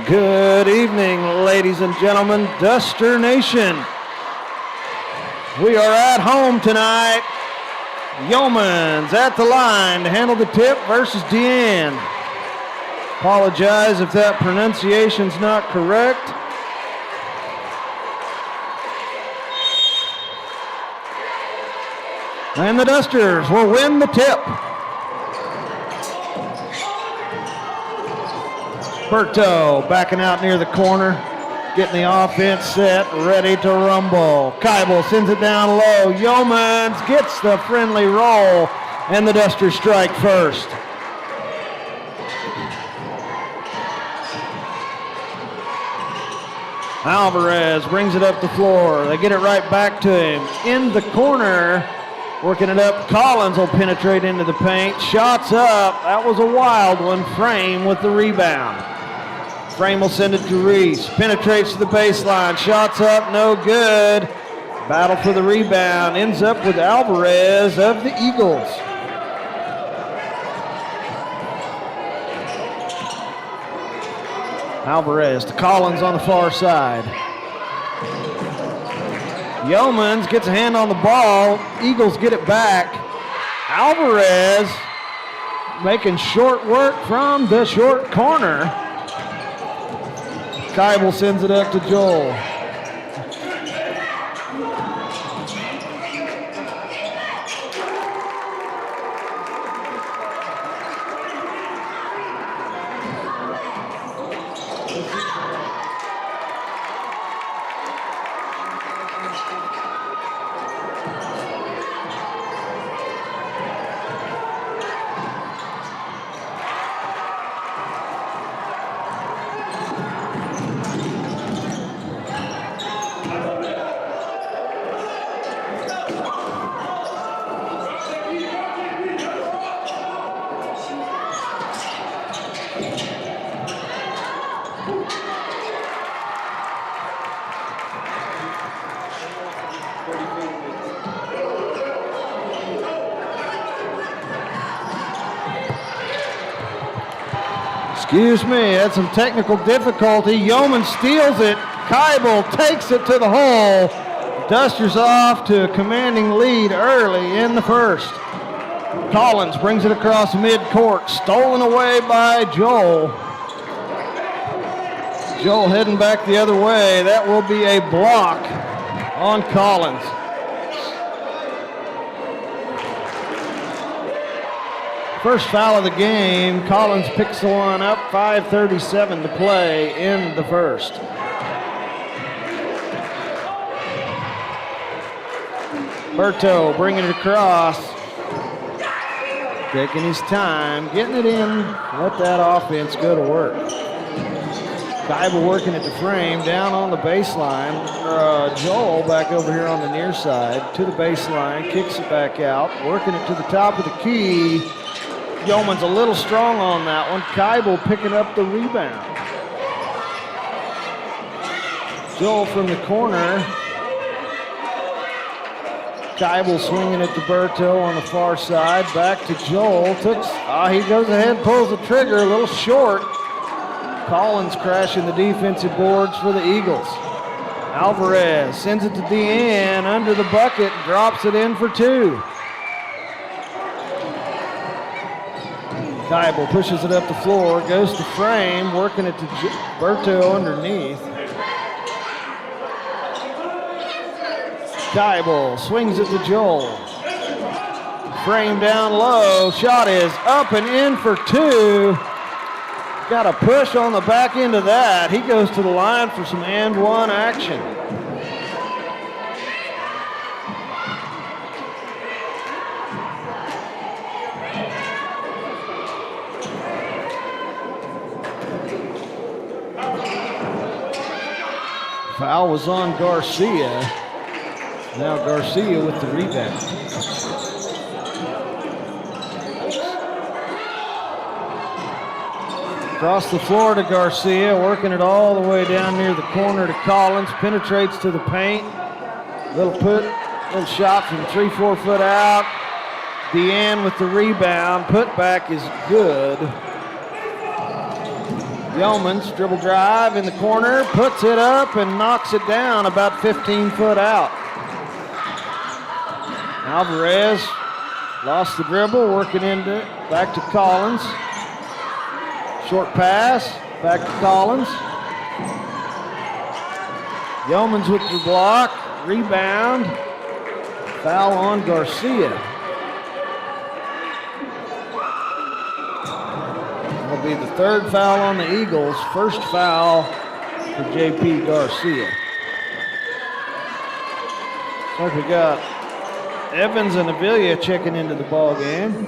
Good evening, ladies and gentlemen, Duster Nation. We are at home tonight. Yeoman's at the line to handle the tip versus Deanne. Apologize if that pronunciation's not correct. And the Dusters will win the tip. Berto backing out near the corner, getting the offense set, ready to rumble. Keibel sends it down low. Yeomans gets the friendly roll, and the Dusters strike first. Alvarez brings it up the floor. They get it right back to him. In the corner, working it up. Collins will penetrate into the paint. Shots up. That was a wild one. Frame with the rebound. Frame will send it to Reese. Penetrates to the baseline. Shots up, no good. Battle for the rebound. Ends up with Alvarez of the Eagles. Alvarez to Collins on the far side. Yeomans gets a hand on the ball. Eagles get it back. Alvarez making short work from the short corner. Keibel sends it up to Joel. Excuse me, had some technical difficulty. Yeoman steals it. Keibel takes it to the hole. Dusters off to a commanding lead early in the first. Collins brings it across midcourt. Stolen away by Joel. Joel heading back the other way. That will be a block on Collins. First foul of the game. Collins picks the one up. 5:37 to play in the first. Berto bringing it across. Taking his time, getting it in. Let that offense go to work. Geibel working at the frame, down on the baseline. Joel back over here on the near side to the baseline, kicks it back out, working it to the top of the key. Yeoman's a little strong on that one. Geibel picking up the rebound. Joel from the corner. Geibel swinging it to Berto on the far side. Back to Joel. He goes ahead, pulls the trigger, a little short. Collins crashing the defensive boards for the Eagles. Alvarez sends it to Deanne under the bucket, drops it in for two. Geibel pushes it up the floor, goes to frame, working it to Berto underneath. Geibel swings it to Joel. Frame down low, shot is up and in for two. Got a push on the back end of that. He goes to the line for some and one action. Foul was on Garcia. Now Garcia with the rebound. Across the floor to Garcia, working it all the way down near the corner to Collins, penetrates to the paint. Little shot from 3-4 foot out. Deanne with the rebound, putback is good. Yeoman's dribble drive in the corner, puts it up and knocks it down about 15 foot out. Alvarez lost the dribble, working back to Collins. Short pass, back to Collins. Yeoman's with the block, rebound. Foul on Garcia. That'll be the third foul on the Eagles, first foul for J.P. Garcia. So we got Evans and Avila checking into the ball game.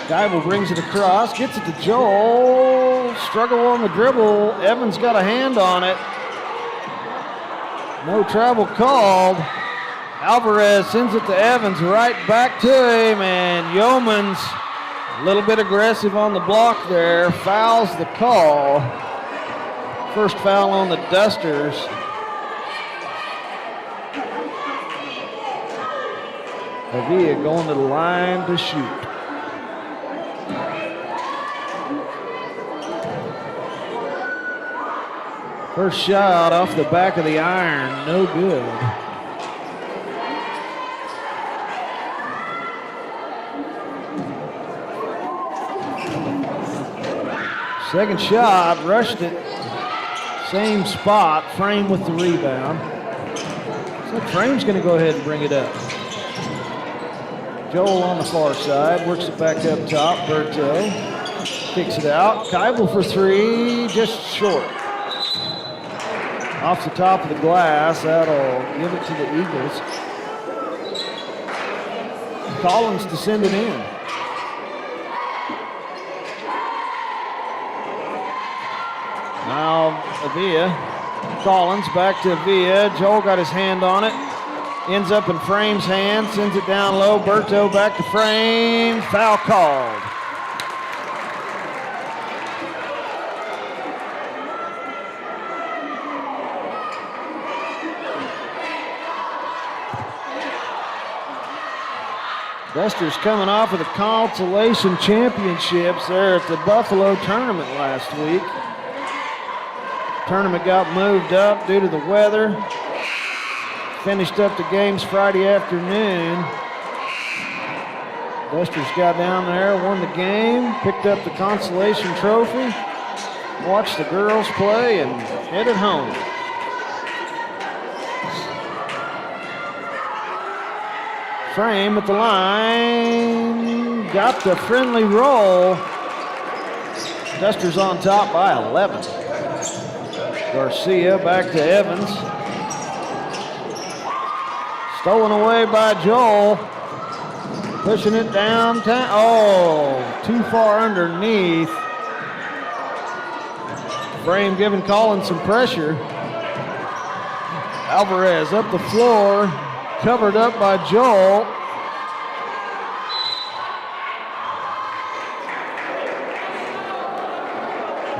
Geibel brings it across, gets it to Joel. Struggle on the dribble. Evans got a hand on it. No travel called. Alvarez sends it to Evans, right back to him, and Yeoman's a little bit aggressive on the block there. Fouls the call. First foul on the Dusters. Avila going to the line to shoot. First shot off the back of the iron, no good. Second shot, rushed it, same spot, Frame with the rebound. So Frame's gonna go ahead and bring it up. Joel on the far side, works it back up top, Berto kicks it out. Geibel for three, just short. Off the top of the glass, that'll give it to the Eagles. Collins to send it in. Now Avila, Collins back to Avila. Joel got his hand on it. Ends up in Frame's hand, sends it down low. Berto back to Frame, foul called. Dusters coming off of the consolation championships there at the Buffalo tournament last week. Tournament got moved up due to the weather. Finished up the games Friday afternoon. Dusters got down there, won the game, picked up the consolation trophy, watched the girls play, and headed home. Frame at the line, got the friendly roll. Dusters on top by 11. Garcia back to Evans. Stolen away by Joel. Pushing it downtown. Oh, too far underneath. Frame giving Collins some pressure. Alvarez up the floor, covered up by Joel.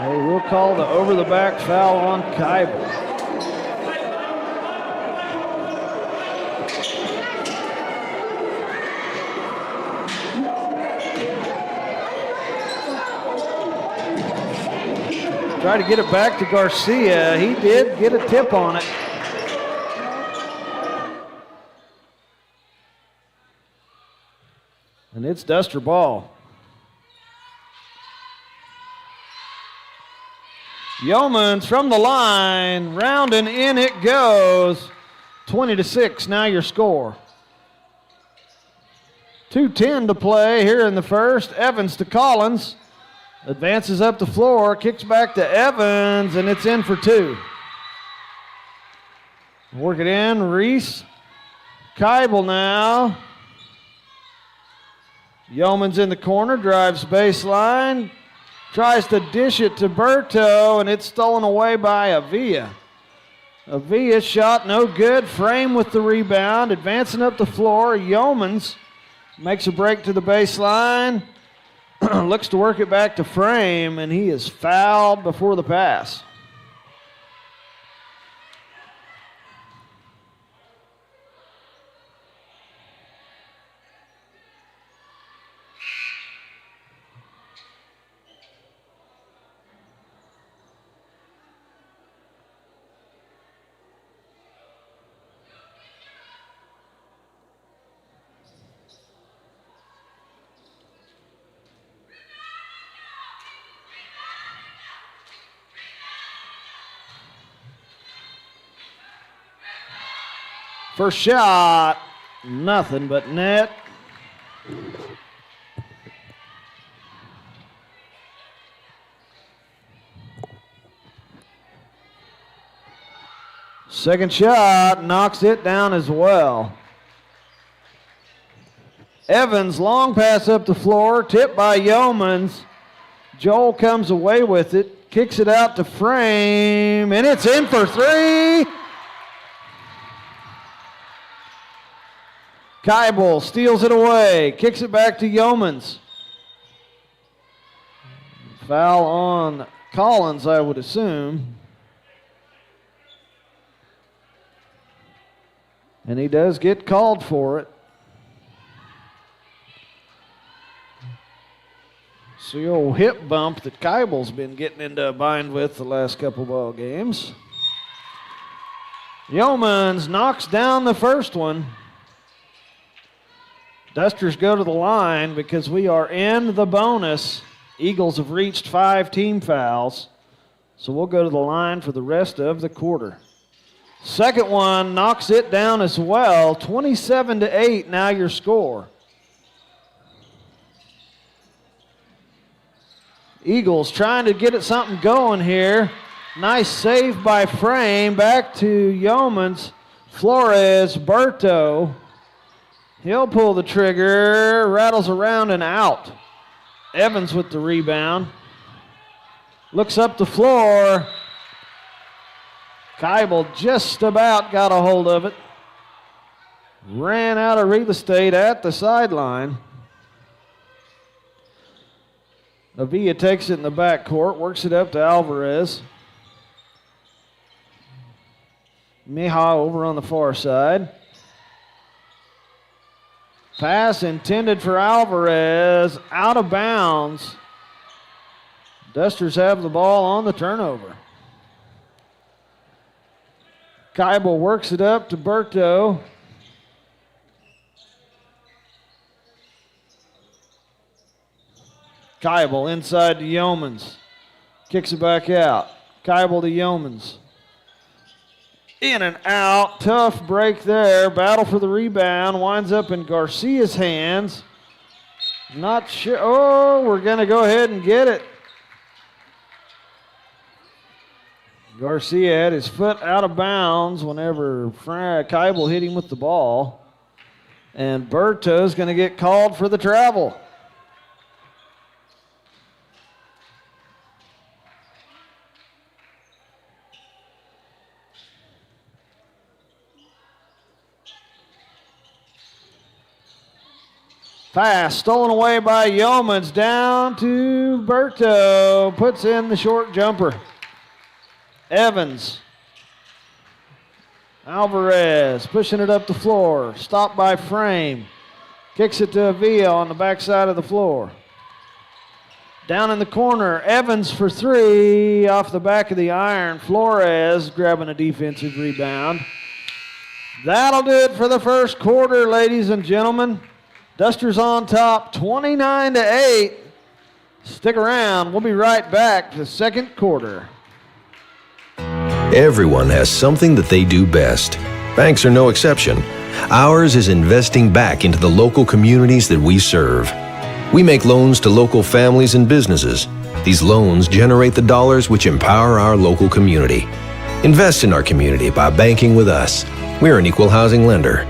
They will call the over-the-back foul on Keibel. Try to get it back to Garcia. He did get a tip on it. And it's Duster ball. Yeomans from the line, round and in it goes. 20-6, now your score. 2:10 to play here in the first. Evans to Collins. Advances up the floor, kicks back to Evans, and it's in for two. Work it in, Reese. Keibel now. Yeomans in the corner, drives baseline. Tries to dish it to Berto, and it's stolen away by Avila. Avila shot no good. Frame with the rebound. Advancing up the floor. Yeomans makes a break to the baseline. Looks to work it back to Frame, and he is fouled before the pass. First shot, nothing but net. Second shot, knocks it down as well. Evans, long pass up the floor, tipped by Yeomans. Joel comes away with it, kicks it out to Frame, and it's in for three. Keibel steals it away, kicks it back to Yeomans. Foul on Collins, I would assume. And he does get called for it. It's the old hip bump that Keibel's been getting into a bind with the last couple ball games. Yeomans knocks down the first one. Dusters go to the line because we are in the bonus. Eagles have reached 5 team fouls. So we'll go to the line for the rest of the quarter. Second one knocks it down as well. 27-8, now your score. Eagles trying to get it something going here. Nice save by Frame. Back to Yeomans. Flores, Berto. He'll pull the trigger, rattles around and out. Evans with the rebound. Looks up the floor. Keibel just about got a hold of it. Ran out of real estate at the sideline. Avila takes it in the backcourt, works it up to Alvarez. Mija over on the far side. Pass intended for Alvarez, out of bounds. Dusters have the ball on the turnover. Keibel works it up to Berto. Keibel inside to Yeomans. Kicks it back out. Keibel to Yeomans. In and out. Tough break there. Battle for the rebound. Winds up in Garcia's hands. Not sure. Oh, we're going to go ahead and get it. Garcia had his foot out of bounds whenever Keibel hit him with the ball. And Berto's going to get called for the travel. Pass stolen away by Yeomans, down to Berto, puts in the short jumper. Evans. Alvarez pushing it up the floor, stopped by Frame. Kicks it to Avila on the backside of the floor. Down in the corner, Evans for three, off the back of the iron. Flores grabbing a defensive rebound. That'll do it for the first quarter, ladies and gentlemen. Dusters on top, 29-8. Stick around. We'll be right back to the second quarter. Everyone has something that they do best. Banks are no exception. Ours is investing back into the local communities that we serve. We make loans to local families and businesses. These loans generate the dollars which empower our local community. Invest in our community by banking with us. We're an equal housing lender.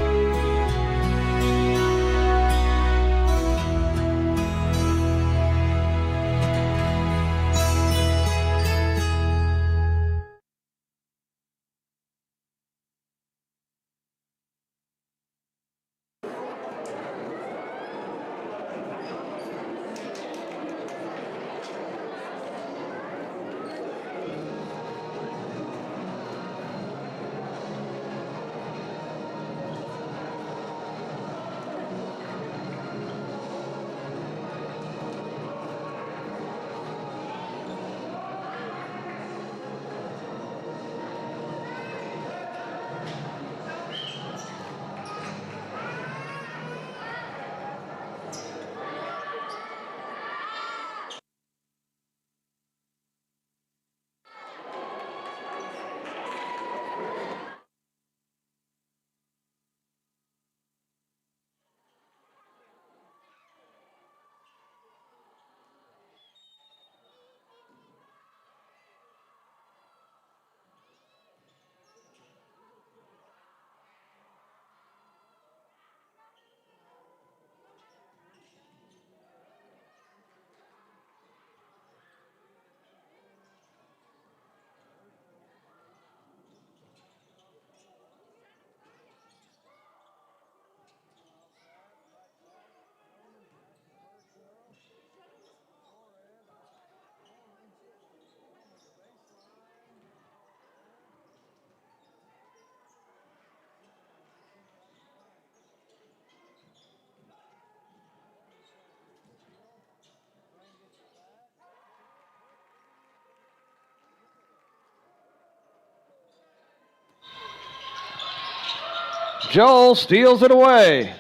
Joel steals it away.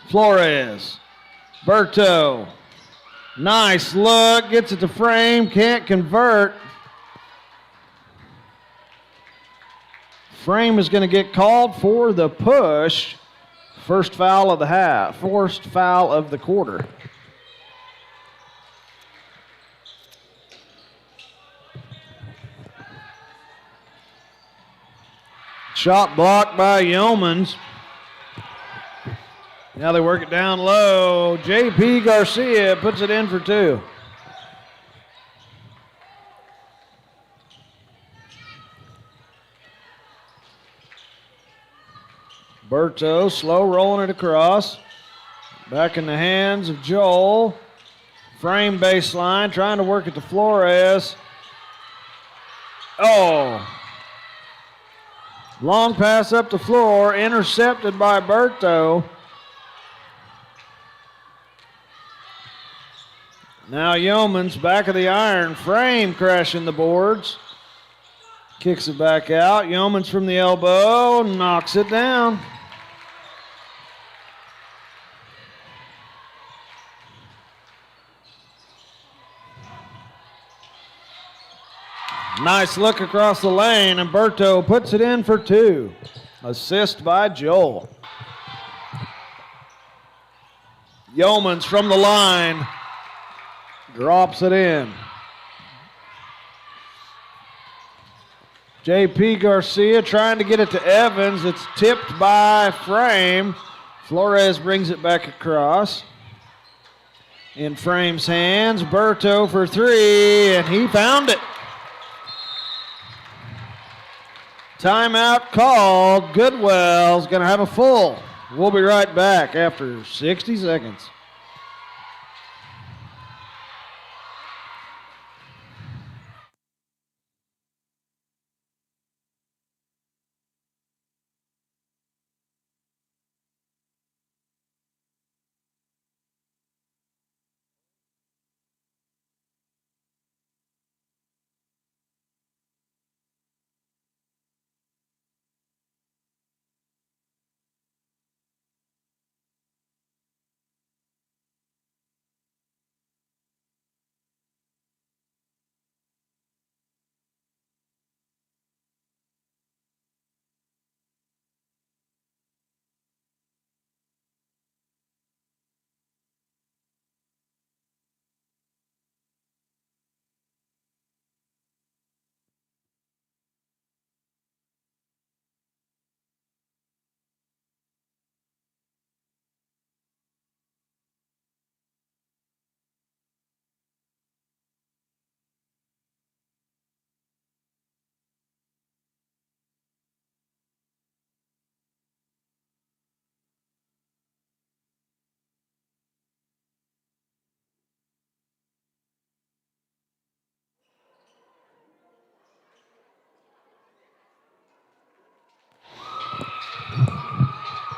Flores. Berto. Nice look. Gets it to Frame. Can't convert. Frame is going to get called for the push. First foul of the half. First foul of the quarter. Shot blocked by Yeomans. Now they work it down low. J.P. Garcia puts it in for two. Berto slow rolling it across. Back in the hands of Joel. Frame baseline, trying to work it to Flores. Oh. Long pass up the floor, intercepted by Berto. Now Yeomans back of the iron. Frame crashing the boards. Kicks it back out. Yeomans from the elbow, knocks it down. Nice look across the lane, and Berto puts it in for two. Assist by Joel. Yeomans from the line. Drops it in. J.P. Garcia trying to get it to Evans. It's tipped by Frame. Flores brings it back across. In Frame's hands, Berto for three, and he found it. Timeout called. Goodwell's going to have a full. We'll be right back after 60 seconds.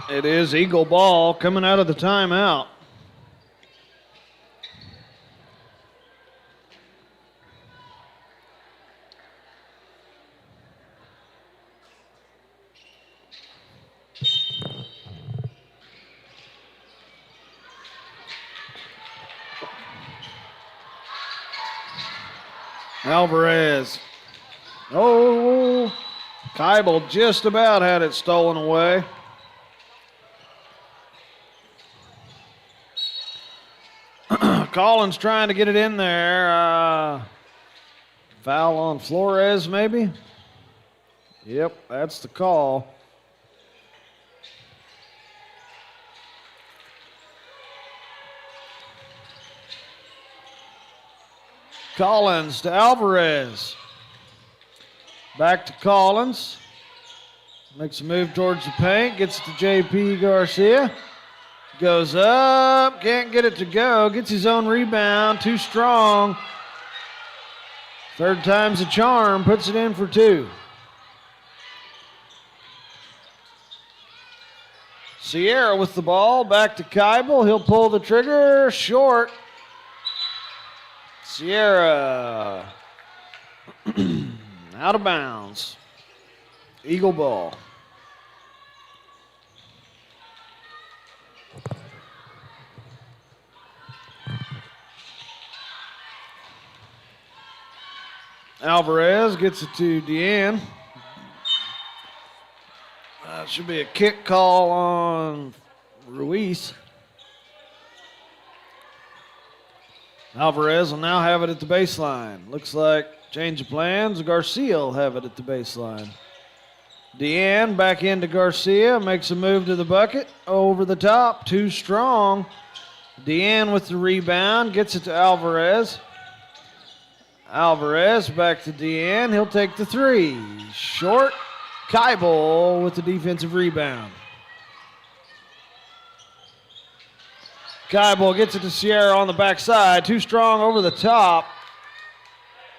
It is Eagle ball coming out of the timeout. Alvarez. Oh, Keibel just about had it stolen away. Collins trying to get it in there. Foul on Flores, maybe? Yep, that's the call. Collins to Alvarez. Back to Collins. Makes a move towards the paint. Gets to J.P. Garcia. Goes up. Can't get it to go. Gets his own rebound. Too strong. Third time's a charm. Puts it in for two. Sierra with the ball. Back to Keibel. He'll pull the trigger. Short. Sierra out of bounds. Eagle ball. Alvarez gets it to Deanne. Should be a kick call on Ruiz. Alvarez will now have it at the baseline. Looks like change of plans. Garcia will have it at the baseline. Deanne back into Garcia. Makes a move to the bucket. Over the top. Too strong. Deanne with the rebound. Gets it to Alvarez. Alvarez back to Deanne. He'll take the three. Short. Keibel with the defensive rebound. Keibel gets it to Sierra on the backside. Too strong over the top.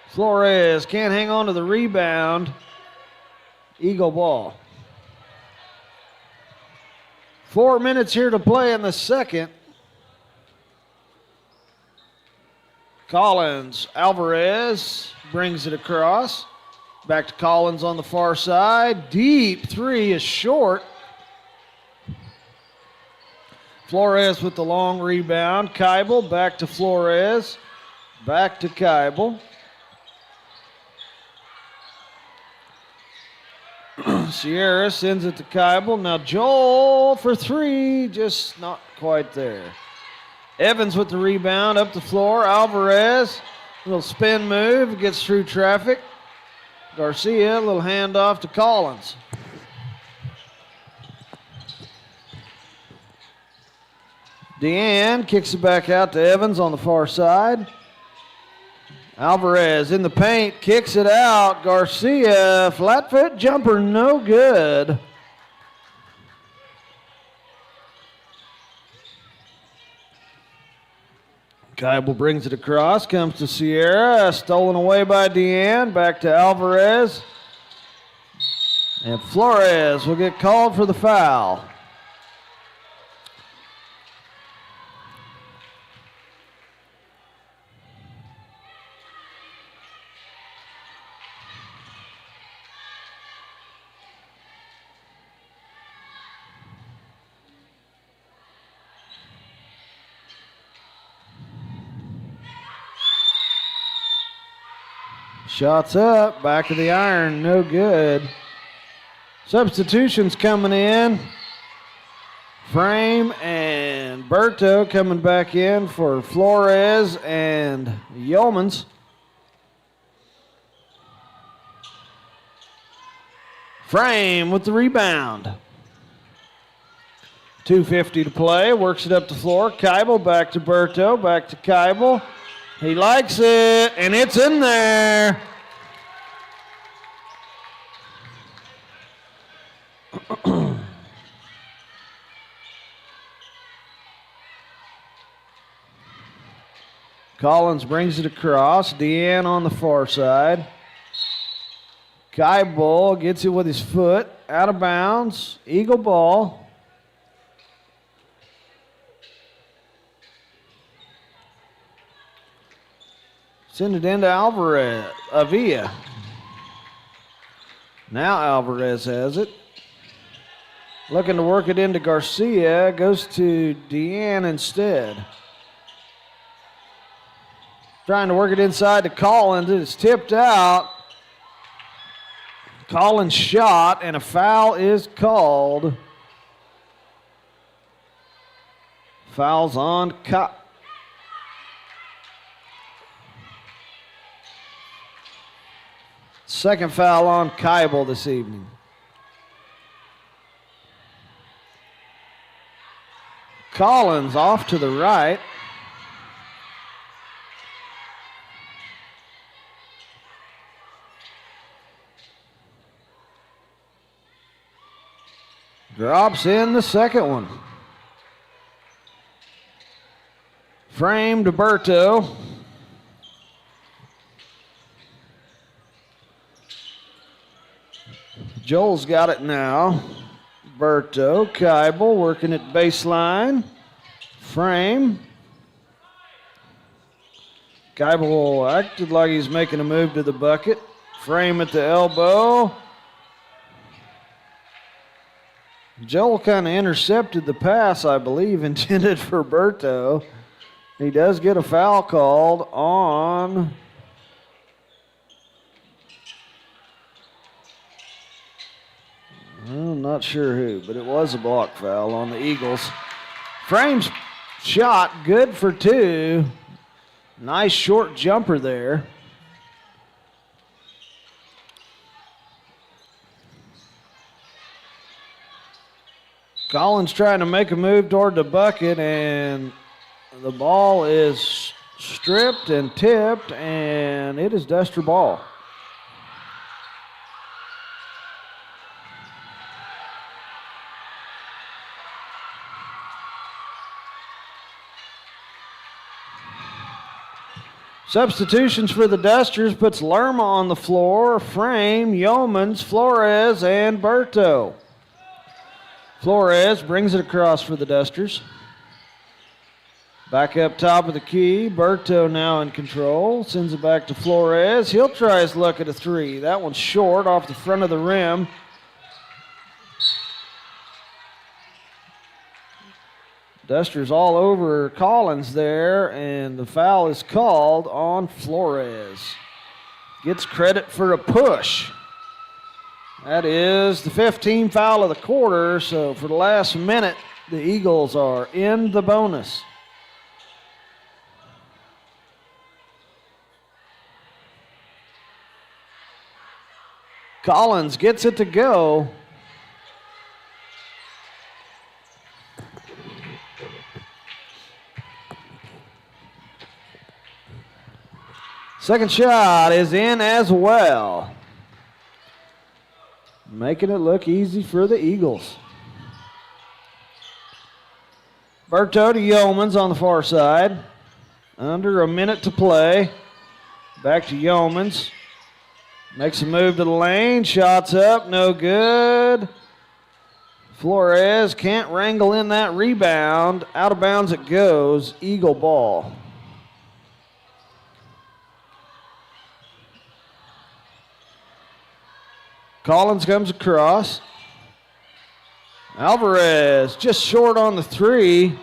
Flores can't hang on to the rebound. Eagle ball. 4 minutes here to play in the second. Collins, Alvarez brings it across. Back to Collins on the far side. Deep three is short. Flores with the long rebound. Keibel back to Flores. Back to Keibel. Sierra sends it to Keibel. Now Joel for three. Just not quite there. Evans with the rebound. Up the floor. Alvarez. Little spin move. Gets through traffic. Garcia, a little handoff to Collins. Deanne kicks it back out to Evans on the far side. Alvarez in the paint, kicks it out. Garcia, flat foot jumper, no good. Keibel brings it across, comes to Sierra, stolen away by Deanne, back to Alvarez. And Flores will get called for the foul. Shots up, back of the iron, no good. Substitutions coming in. Frame and Berto coming back in for Flores and Yeomans. Frame with the rebound. 2:50 to play, works it up the floor. Keibel back to Berto, back to Keibel. He likes it, and it's in there. Collins brings it across. Deanne on the far side. Keibel gets it with his foot, out of bounds. Eagle ball. Send it into Alvarez, Avila. Now Alvarez has it. Looking to work it into Garcia. Goes to Deanne instead. Trying to work it inside to Collins. It's tipped out. Collins shot, and a foul is called. Fouls on Second foul on Keibel this evening. Collins off to the right. Drops in the second one. Frame to Berto. Joel's got it now. Berto, Keibel working at baseline. Frame. Keibel acted like he's making a move to the bucket. Frame at the elbow. Joel kind of intercepted the pass, I believe, intended for Berto. He does get a foul called on I'm not sure who, but it was a block foul on the Eagles. Frame's shot, good for two. Nice short jumper there. Collins trying to make a move toward the bucket, and the ball is stripped and tipped, and it is Duster ball. Substitutions for the Dusters puts Lerma on the floor, Frame, Yeomans, Flores, and Berto. Flores brings it across for the Dusters. Back up top of the key. Berto now in control. Sends it back to Flores. He'll try his luck at a three. That one's short off the front of the rim. Dusters all over Collins there, and the foul is called on Flores. Gets credit for a push. That is the 15th foul of the quarter, so for the last minute, the Eagles are in the bonus. Collins gets it to go. Second shot is in as well. Making it look easy for the Eagles. Berto to Yeomans on the far side. Under a minute to play. Back to Yeomans. Makes a move to the lane. Shots up. No good. Flores can't wrangle in that rebound. Out of bounds it goes. Eagle ball. Collins comes across. Alvarez just short on the three.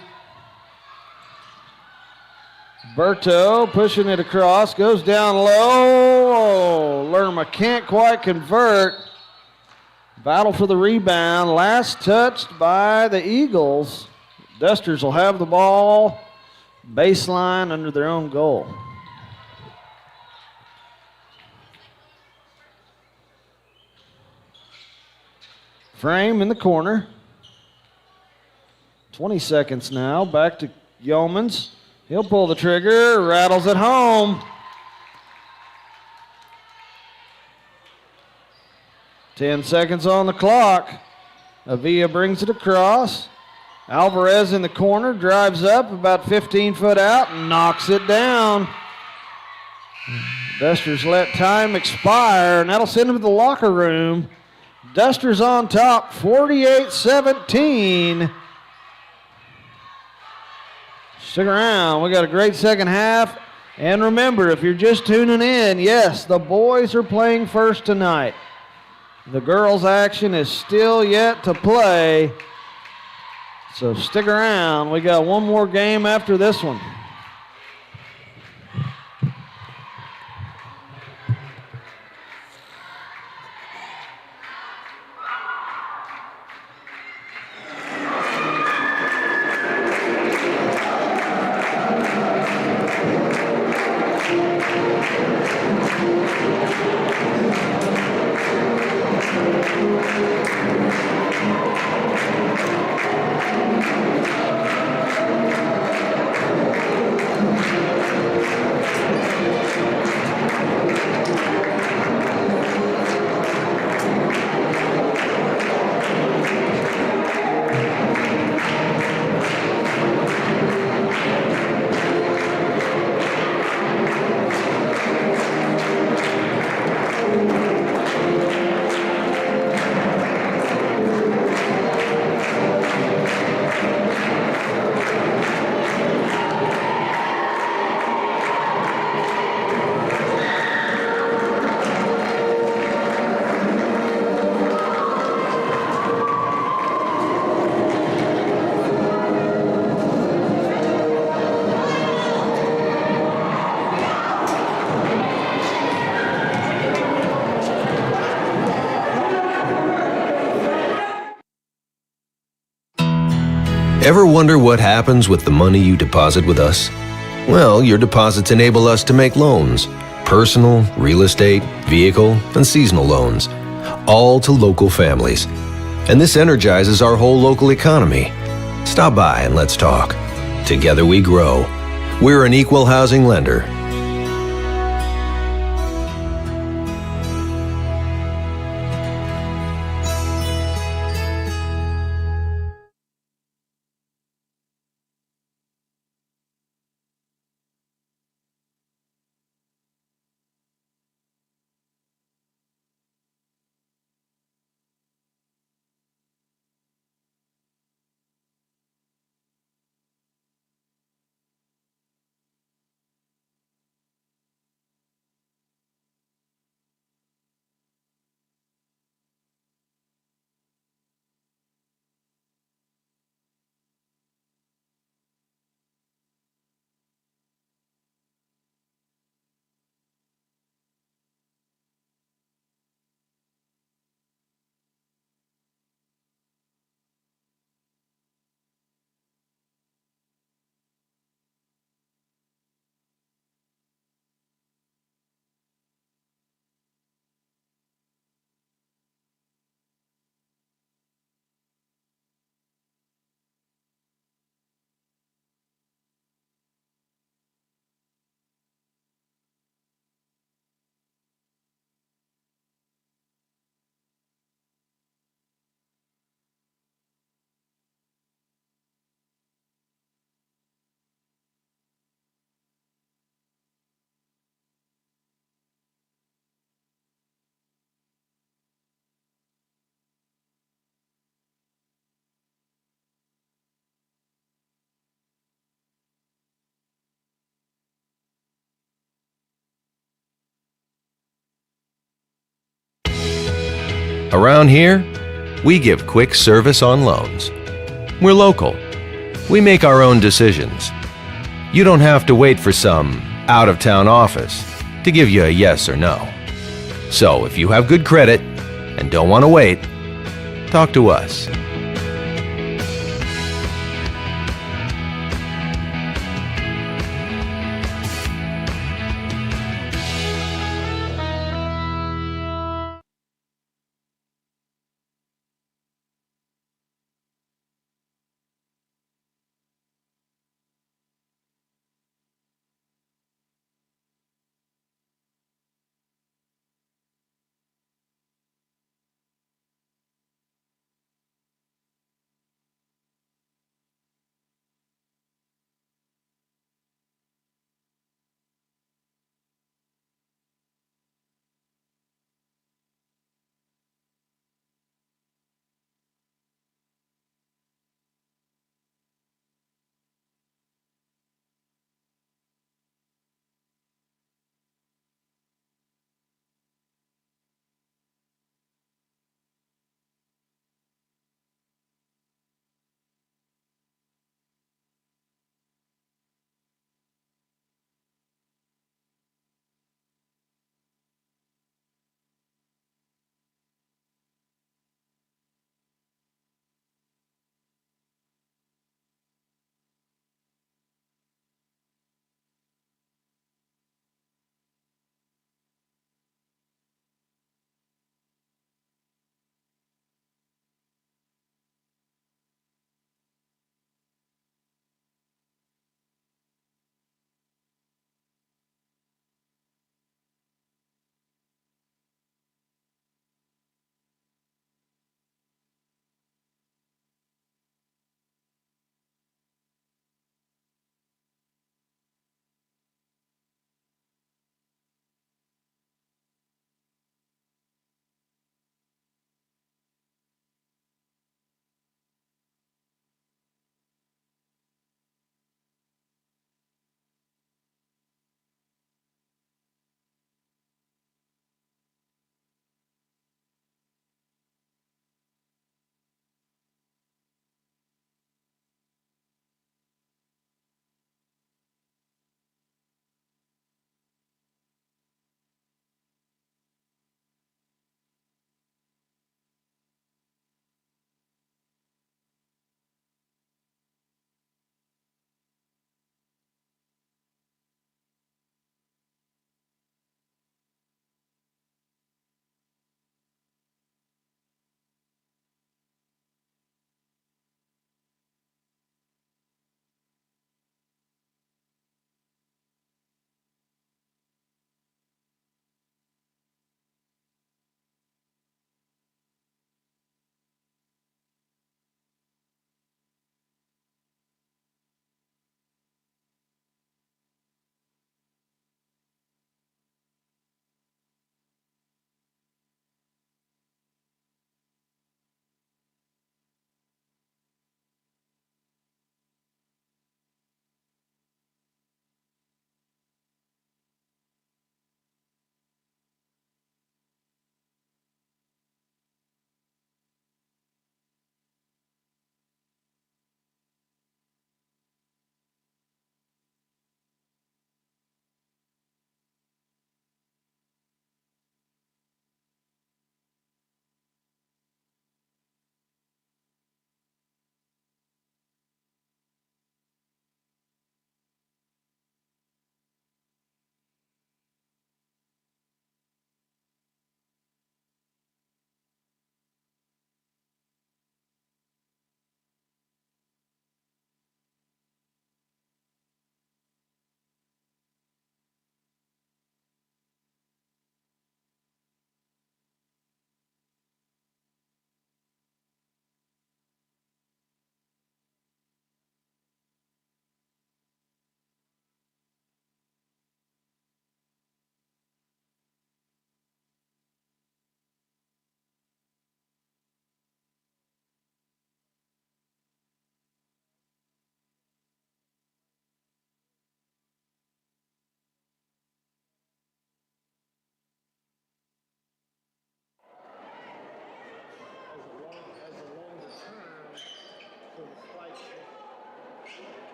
Berto pushing it across, goes down low. Lerma can't quite convert. Battle for the rebound. Last touched by the Eagles. Dusters will have the ball. Baseline under their own goal. Frame in the corner. 20 seconds now. Back to Yeomans. He'll pull the trigger. Rattles it home. 10 seconds on the clock. Avila brings it across. Alvarez in the corner. Drives up about 15 foot out and knocks it down. Dusters let time expire, and that'll send them to the locker room. Dusters on top, 48-17. Stick around. We got a great second half. And remember, if you're just tuning in, yes, the boys are playing first tonight. The girls' action is still yet to play. So stick around. We got one more game after this one. Ever wonder what happens with the money you deposit with us? Well, your deposits enable us to make loans. Personal, real estate, vehicle, and seasonal loans. All to local families. And this energizes our whole local economy. Stop by and let's talk. Together we grow. We're an equal housing lender. Around here, we give quick service on loans. We're local. We make our own decisions. You don't have to wait for some out-of-town office to give you a yes or no. So if you have good credit and don't want to wait, talk to us.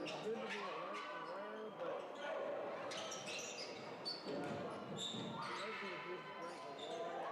It's good to be alert and aware, but maybe if you drink a water.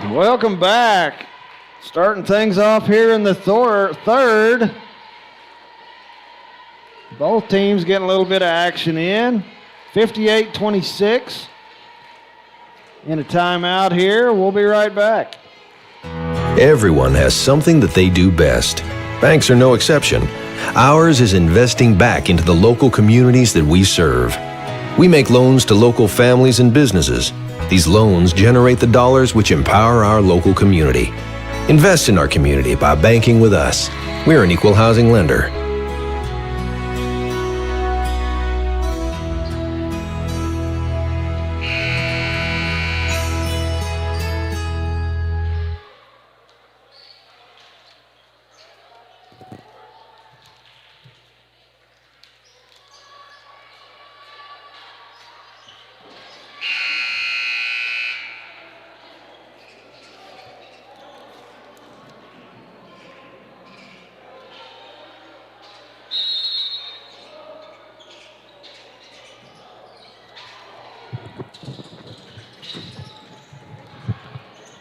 Welcome back. Starting things off here in the third. Both teams getting a little bit of action in. 58-26. In a timeout here. We'll be right back. Everyone has something that they do best. Banks are no exception. Ours is investing back into the local communities that we serve. We make loans to local families and businesses. These loans generate the dollars which empower our local community. Invest in our community by banking with us. We're an equal housing lender.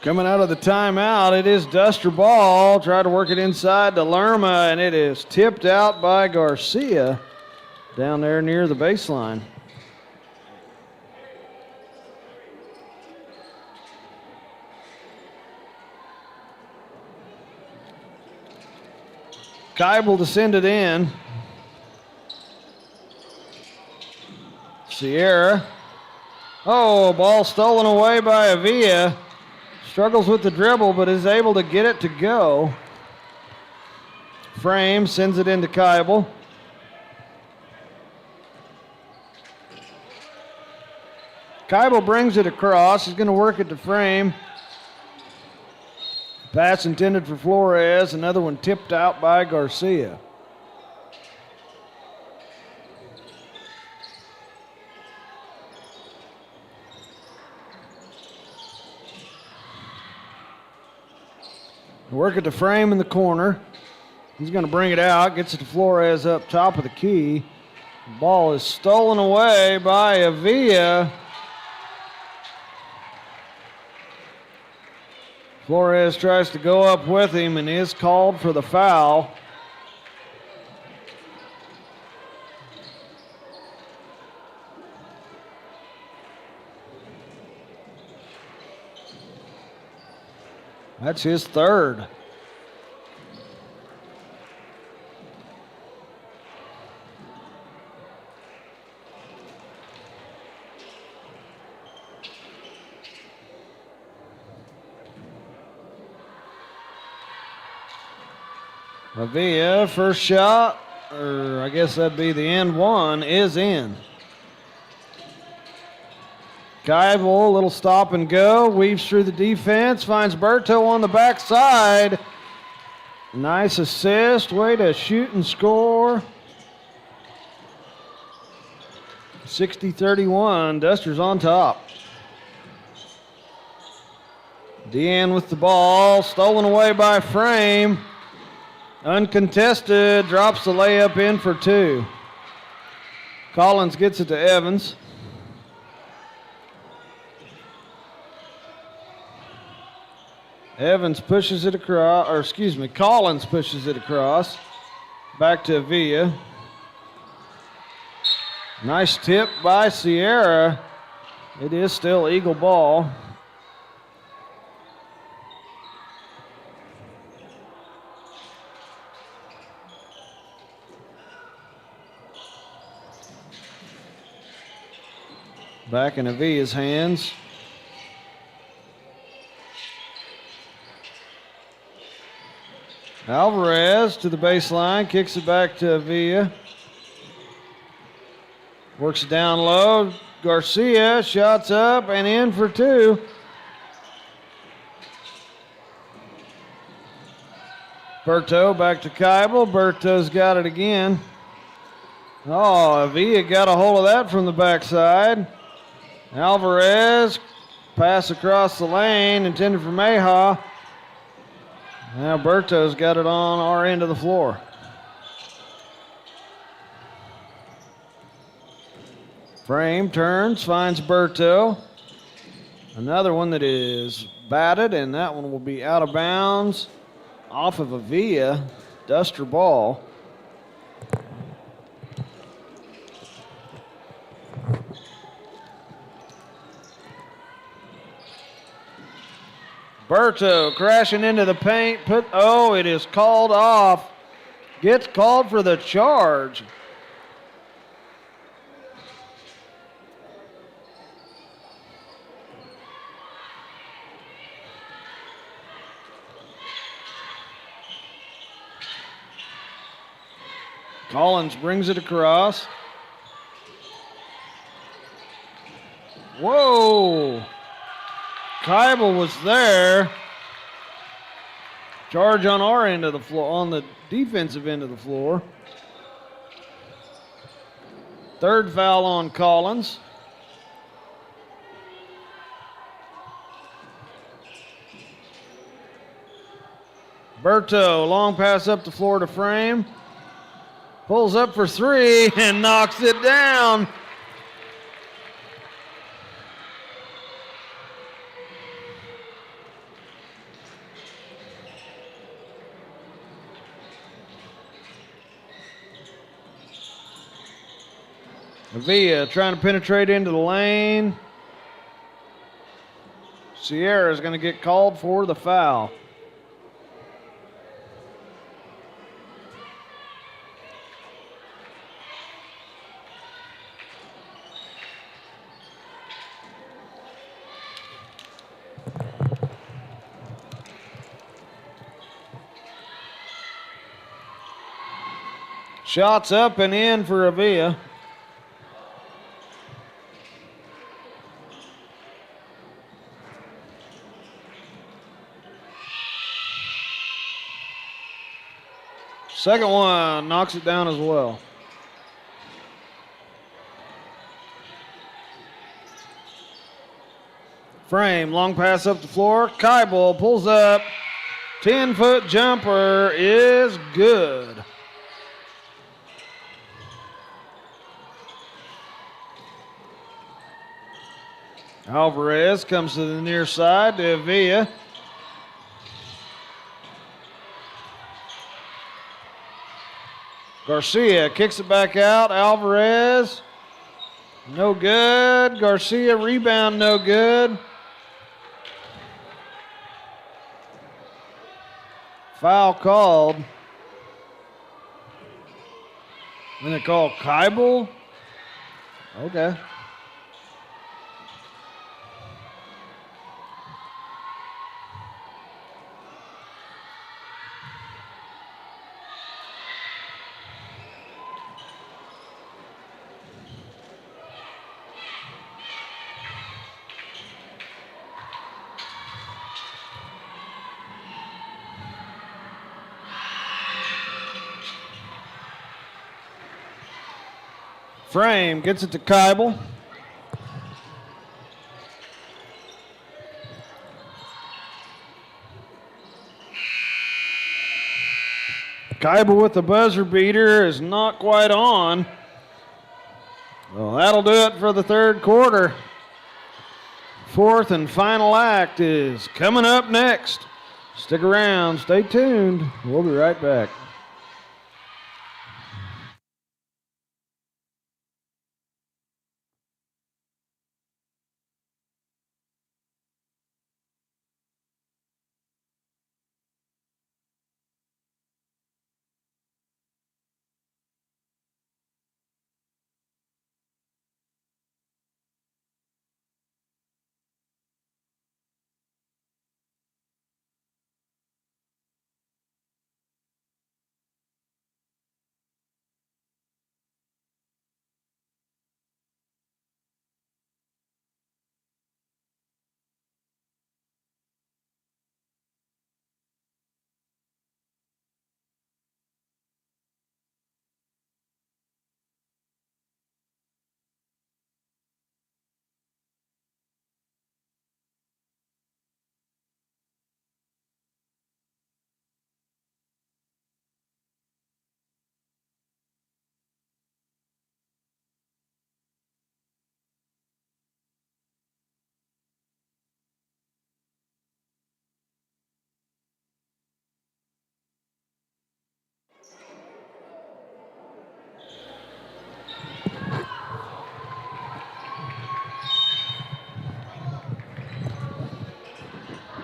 Coming out of the timeout, it is Duster ball. Try to work it inside to Lerma, and it is tipped out by Garcia down there near the baseline. Keibel to send it in. Sierra. Oh, ball stolen away by Avila. Struggles with the dribble, but is able to get it to go. Frame sends it into Keibel. Keibel brings it across. He's going to work it to Frame. Pass intended for Flores. Another one tipped out by Garcia. Work it to Frame in the corner. He's going to bring it out. Gets it to Flores up top of the key. The ball is stolen away by Avila. Flores tries to go up with him and is called for the foul. That's his third. Avila, first shot, or I guess that'd be the end one, is in. Keibel, a little stop and go, weaves through the defense, finds Berto on the backside. Nice assist, way to shoot and score. 60-31, Dusters on top. Deanne with the ball, stolen away by Frame. Uncontested, drops the layup in for two. Collins gets it to Evans. Evans pushes it across, or excuse me, Collins pushes it across. Back to Avila. Nice tip by Sierra. It is still Eagle ball. Back in Avila's hands. Alvarez to the baseline, kicks it back to Avila. Works it down low. Garcia shots up and in for two. Berto back to Keibel. Berto's got it again. Oh, Avila got a hold of that from the backside. Alvarez, pass across the lane, intended for Meja. Now Berto's got it on our end of the floor. Frame turns, finds Berto. Another one that is batted, and that one will be out of bounds off of a Villa duster ball. Berto crashing into the paint. It is called off. Gets called for the charge. Collins brings it across. Whoa! Keibel was there. Charge on our end of the floor, on the defensive end of the floor. Third foul on Collins. Berto, long pass up the floor to Frame. Pulls up for three and knocks it down. Villa trying to penetrate into the lane. Sierra is going to get called for the foul. Shots up and in for Avila. Second one knocks it down as well. Frame, long pass up the floor. Keibel pulls up. 10-foot jumper is good. Alvarez comes to the near side to Avila. Garcia kicks it back out. Alvarez, no good. Garcia, rebound, no good. Foul called. Then they call Keibel. Okay. Frame gets it to Keibel. Keibel with the buzzer beater is not quite on. Well, that'll do it for the third quarter. Fourth and final act is coming up next. Stick around, stay tuned. We'll be right back.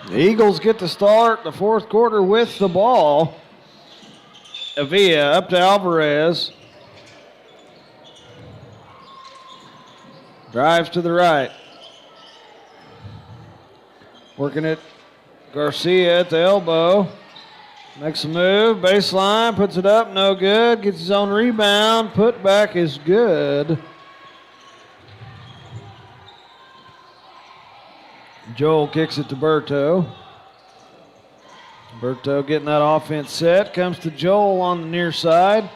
The Eagles get to start the fourth quarter with the ball. Avila up to Alvarez. Drives to the right. Working it. Garcia at the elbow. Makes a move. Baseline. Puts it up. No good. Gets his own rebound. Put back is good. Joel kicks it to Berto. Berto getting that offense set. Comes to Joel on the near side.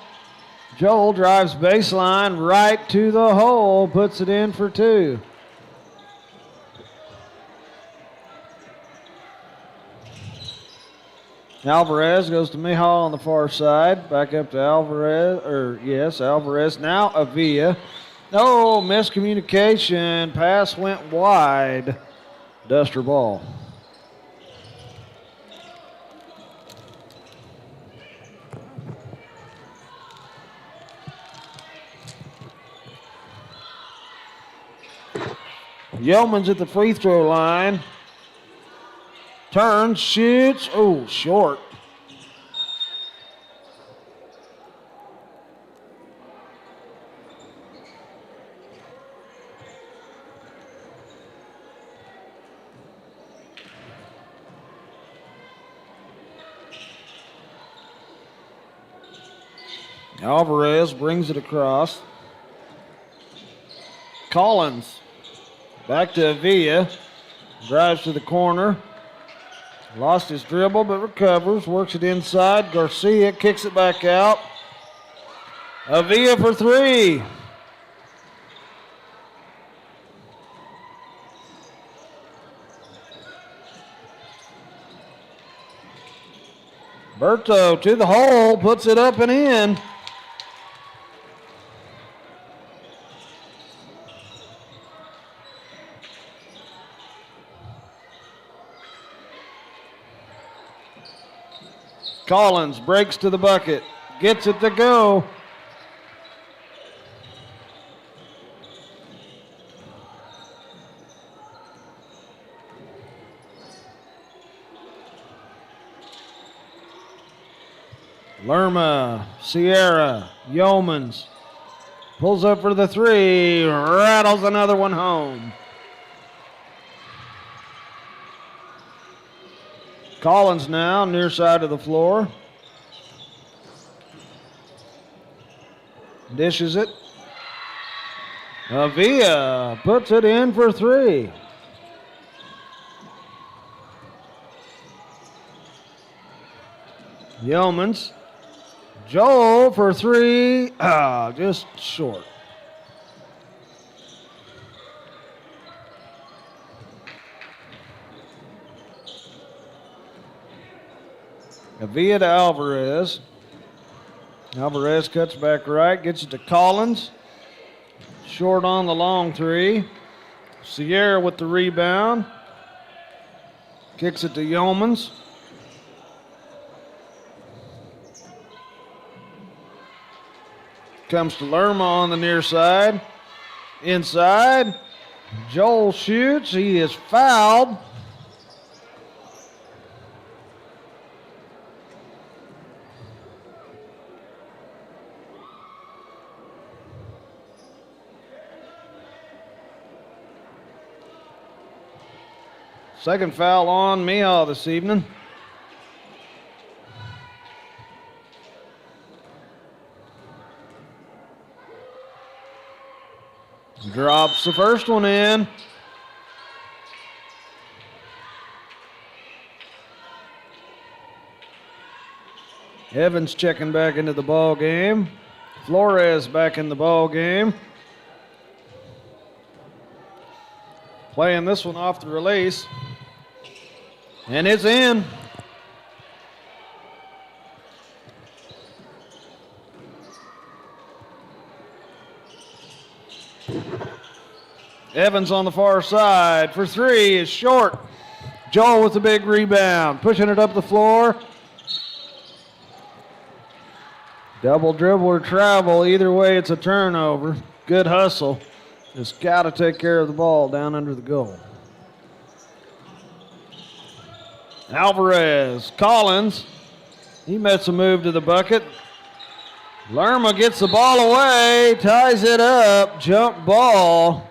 Joel drives baseline right to the hole. Puts it in for two. Alvarez goes to Mihal on the far side. Back up to Alvarez. Alvarez. Now Avila. No, miscommunication. Pass went wide. Duster ball. Yeoman's at the free throw line. Turns, shoots. Oh, short. Alvarez brings it across. Collins back to Avila. Drives to the corner. Lost his dribble but recovers. Works it inside. Garcia kicks it back out. Avila for three. Berto to the hole. Puts it up and in. Collins breaks to the bucket, gets it to go. Lerma, Sierra, Yeomans pulls up for the three, rattles another one home. Collins now, near side of the floor. Dishes it. Avila puts it in for three. Yeomans. Joel for three. Just short. Avila to Alvarez. Alvarez cuts back right, gets it to Collins. Short on the long three. Sierra with the rebound. Kicks it to Yeomans. Comes to Lerma on the near side. Inside. Joel shoots. He is fouled. Second foul on Mihal this evening. Drops the first one in. Evans checking back into the ball game. Flores back in the ball game. Playing this one off the release. And it's in. Evans on the far side for three is short. Joel with the big rebound, pushing it up the floor. Double dribble or travel, either way it's a turnover. Good hustle. Just got to take care of the ball down under the goal. Alvarez, Collins. He makes a move to the bucket. Lerma gets the ball away, ties it up, jump ball.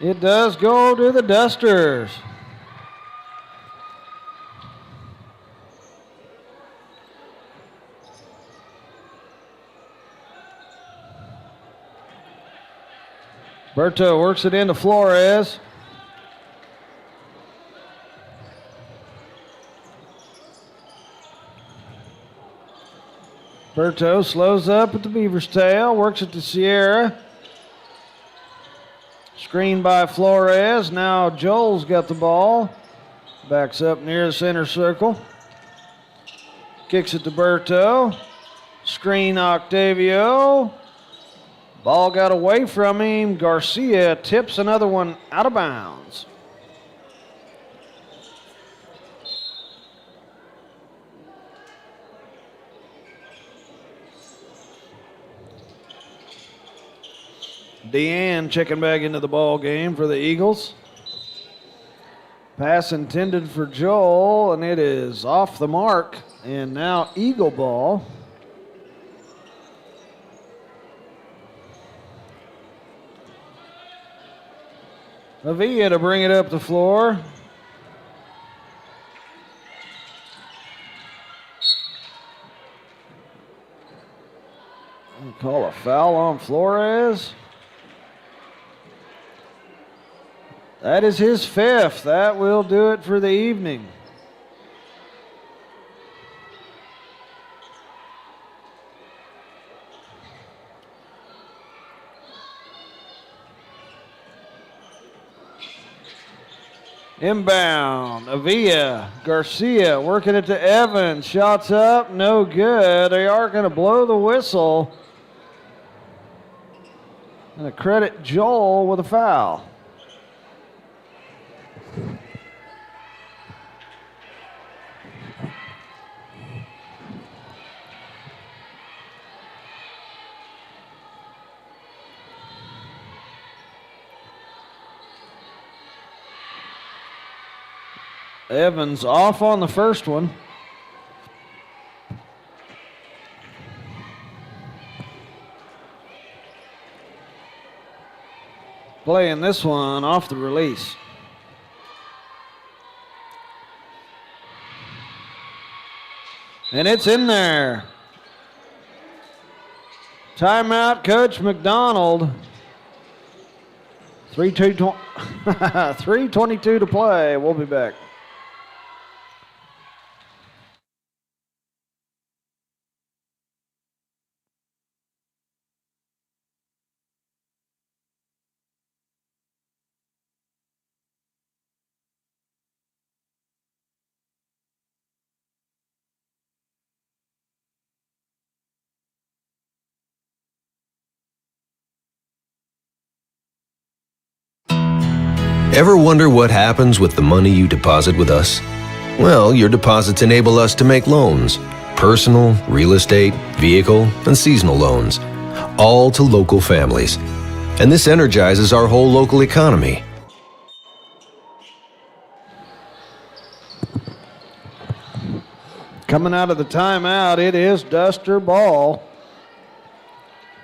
It does go to the Dusters. Berto works it into Flores. Berto slows up at the Beaver's tail, works it to Sierra. Screen by Flores. Now Joel's got the ball. Backs up near the center circle. Kicks it to Berto. Screen Octavio. Ball got away from him. Garcia tips another one out of bounds. Deanne checking back into the ball game for the Eagles. Pass intended for Joel, and it is off the mark. And now Eagle ball. Avila to bring it up the floor. We'll call a foul on Flores. That is his fifth. That will do it for the evening. Inbound, Avila, Garcia working it to Evans. Shots up, no good. They are going to blow the whistle. And a credit Joel with a foul. Evans off on the first one. Playing this one off the release. And it's in there. Timeout, Coach McDonald. 3:22 to play. We'll be back. Ever wonder what happens with the money you deposit with us? Well, your deposits enable us to make loans. Personal, real estate, vehicle, and seasonal loans. All to local families. And this energizes our whole local economy. Coming out of the timeout, it is Duster ball.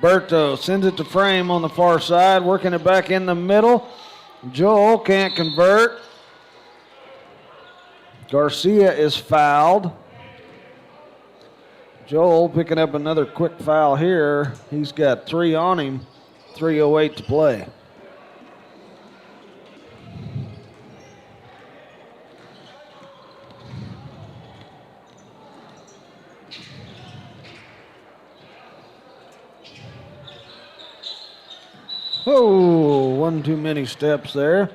Berto sends it to Frame on the far side, working it back in the middle. Joel can't convert. Garcia is fouled. Joel picking up another quick foul here. He's got 3 on him, 3:08 to play. Oh, one too many steps there.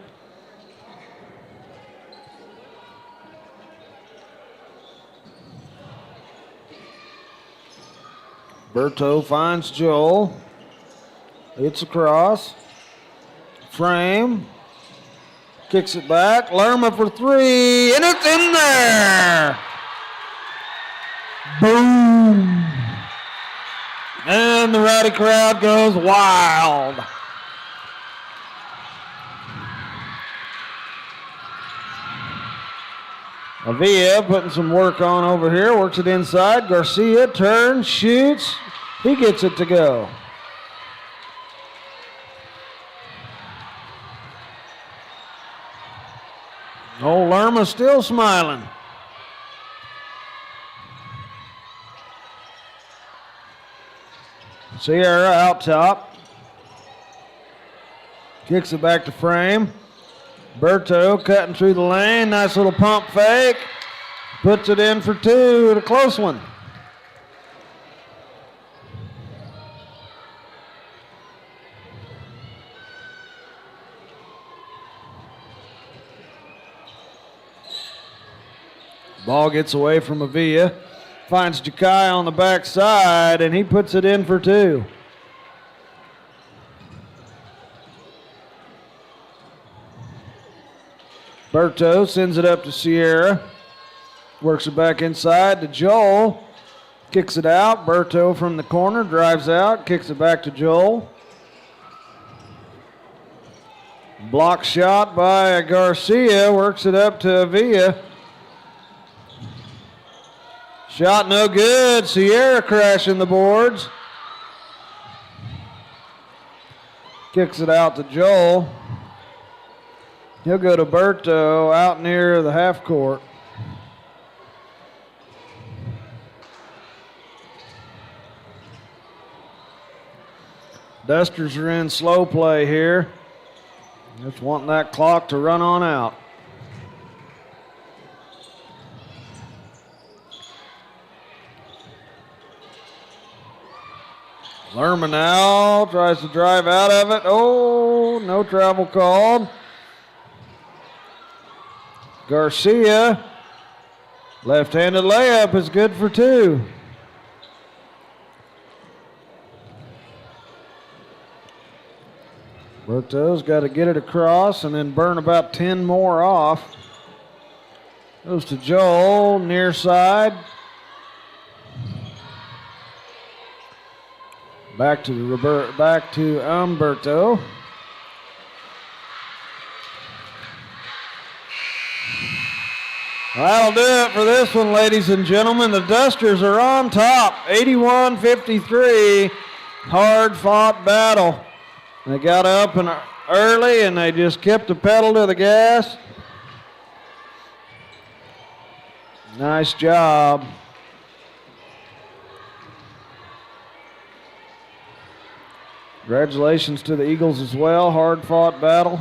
Berto finds Joel. It's across. Frame. Kicks it back. Lerma for 3, and it's in there. Boom. And the rowdy crowd goes wild. Avila putting some work on over here, works it inside. Garcia turns, shoots. He gets it to go. Old Lerma still smiling. Sierra out top. Kicks it back to Frame. Berto cutting through the lane. Nice little pump fake. Puts it in for two. A close one. Ball gets away from Avila. Finds Jakai on the backside, and he puts it in for two. Berto sends it up to Sierra. Works it back inside to Joel. Kicks it out. Berto from the corner drives out. Kicks it back to Joel. Block shot by Garcia. Works it up to Avila. Shot no good. Sierra crashing the boards. Kicks it out to Joel. He'll go to Berto out near the half court. Dusters are in slow play here. Just wanting that clock to run on out. Lerma now tries to drive out of it. Oh, no travel called. Garcia, left-handed layup is good for two. Berto's got to get it across and then burn about 10 more off. Goes to Joel, near side. Back to Umberto. That'll do it for this one, ladies and gentlemen. The Dusters are on top, 81-53. Hard-fought battle. They got up and early, and they just kept the pedal to the gas. Nice job. Congratulations to the Eagles as well. Hard-fought battle.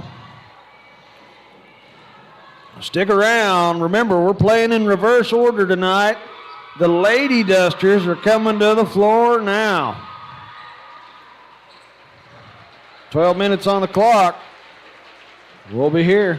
Stick around. Remember, we're playing in reverse order tonight. The Lady Dusters are coming to the floor now. 12 minutes on the clock. We'll be here.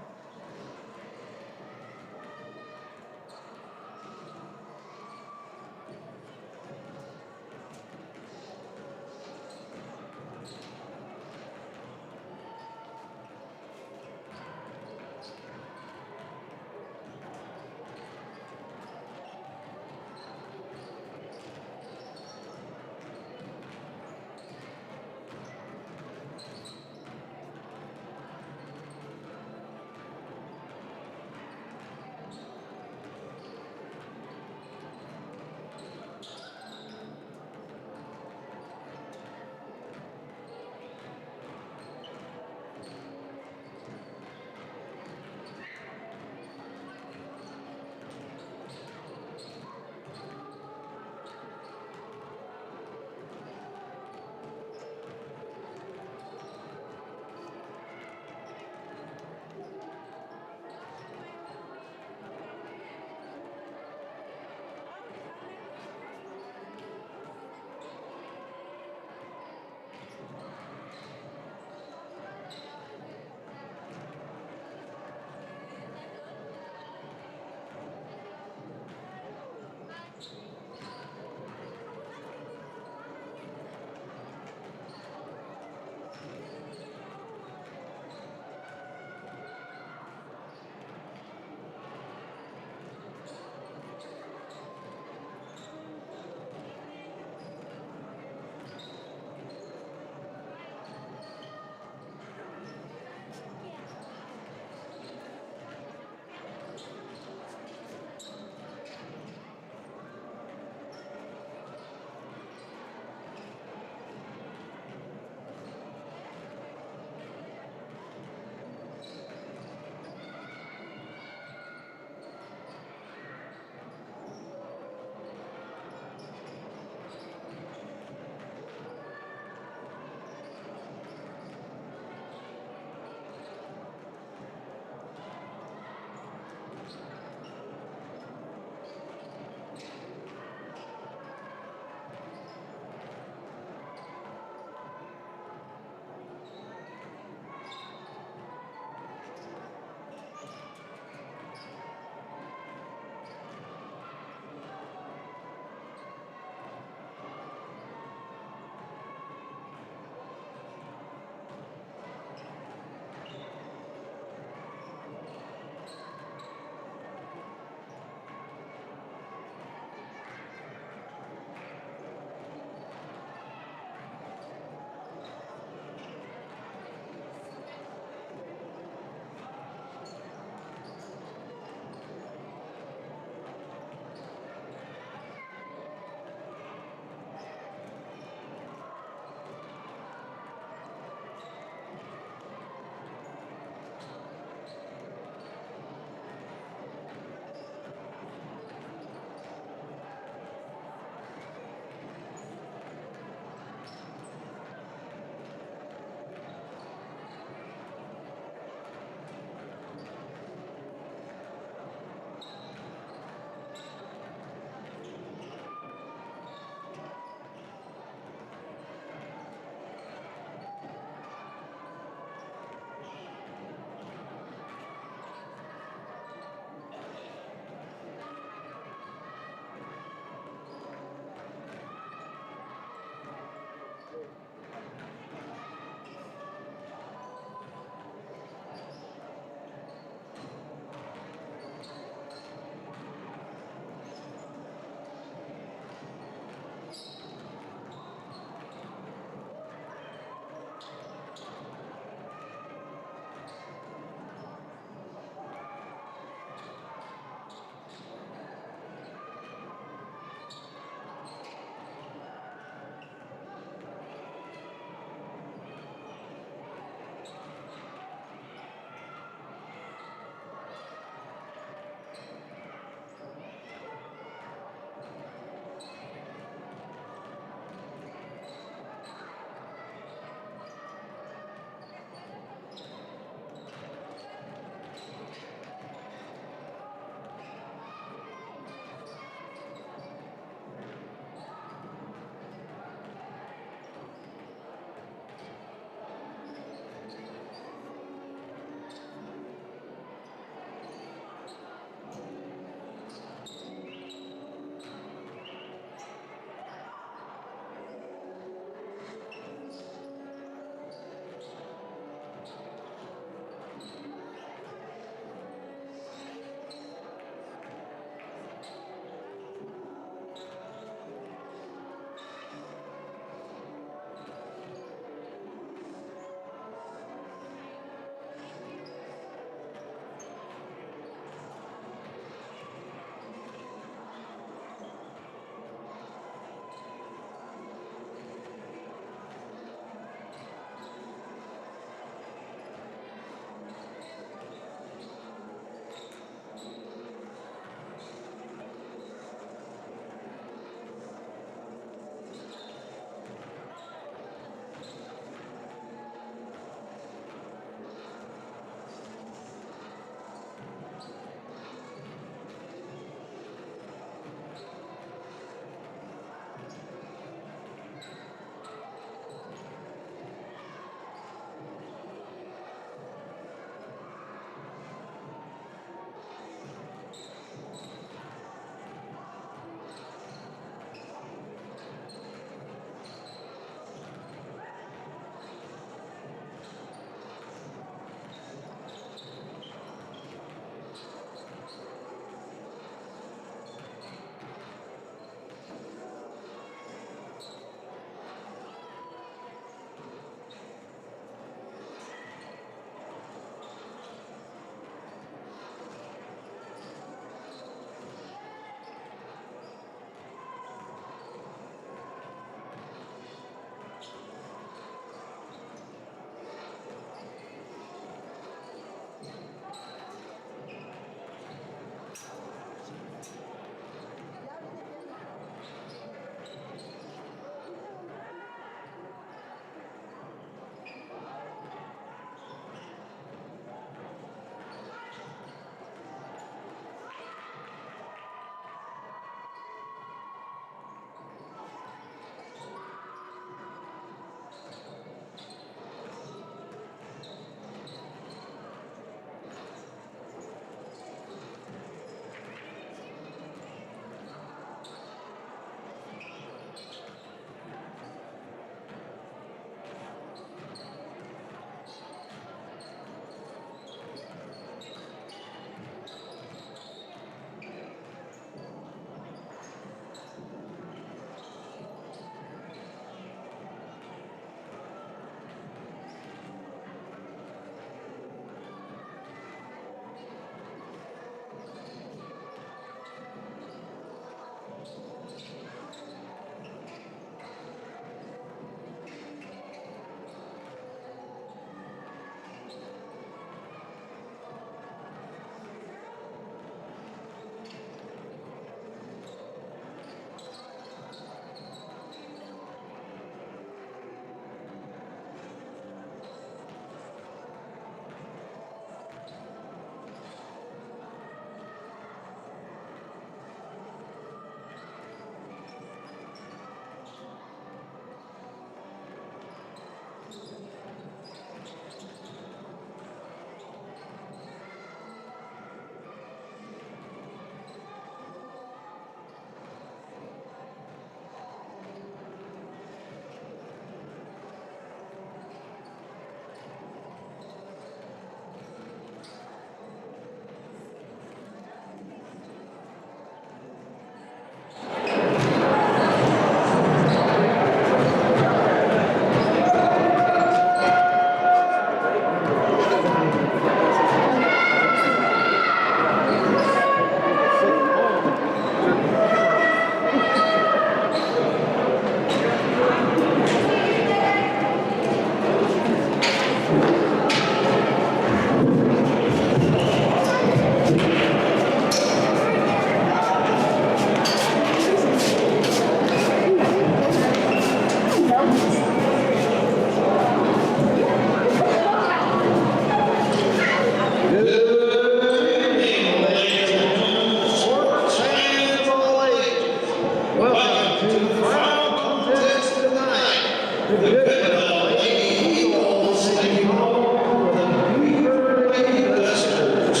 Goodwell Lady Eagles taking home the Beaver Lady Dusters.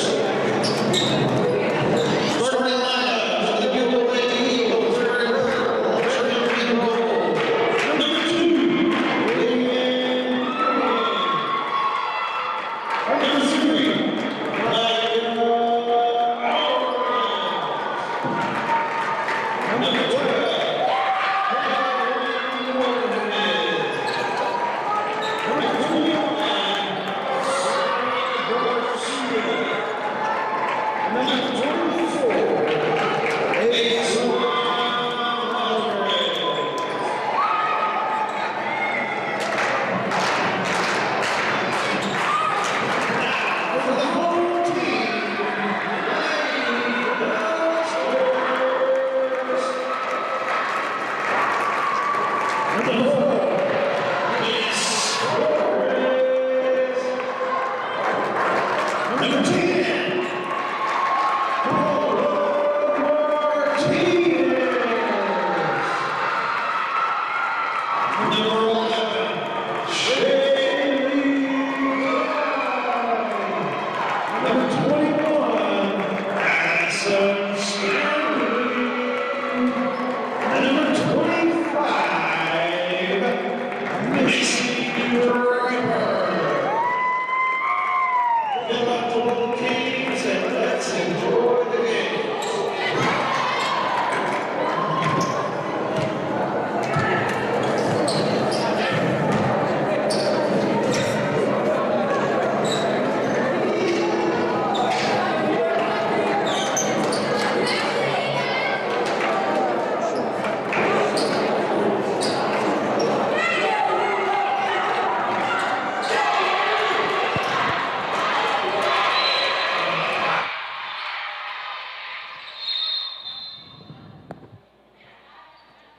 Starting lineup for the Goodwell Lady Eagles, wearing purple, trimmed in gold. Number 2, Lillian. Number 3, Ryan Number 12.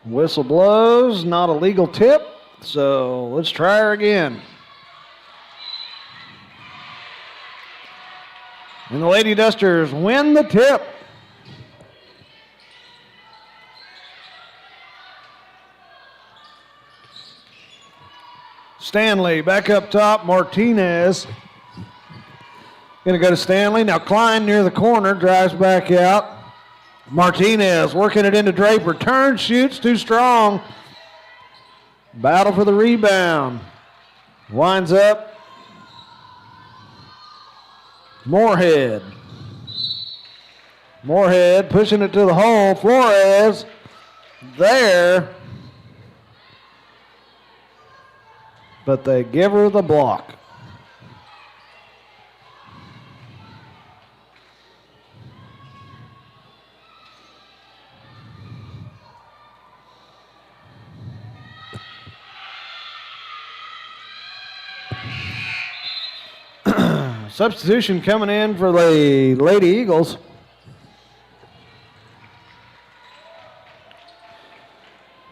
Whistle blows, not a legal tip, so let's try her again. And the Lady Dusters win the tip. Stanley back up top, Martinez. Gonna go to Stanley. Now Klein near the corner, drives back out. Martinez working it into Draper. Turns, shoots, too strong. Battle for the rebound. Winds up. Moorhead. Moorhead pushing it to the hole. Flores there. But they give her the block. Substitution coming in for the Lady Eagles.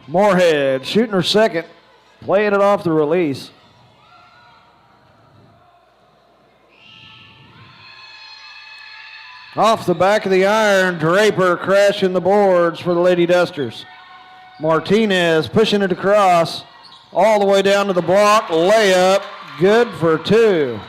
Moorhead shooting her second, playing it off the release. Off the back of the iron, Draper crashing the boards for the Lady Dusters. Martinez pushing it across all the way down to the block. Layup, good for 2.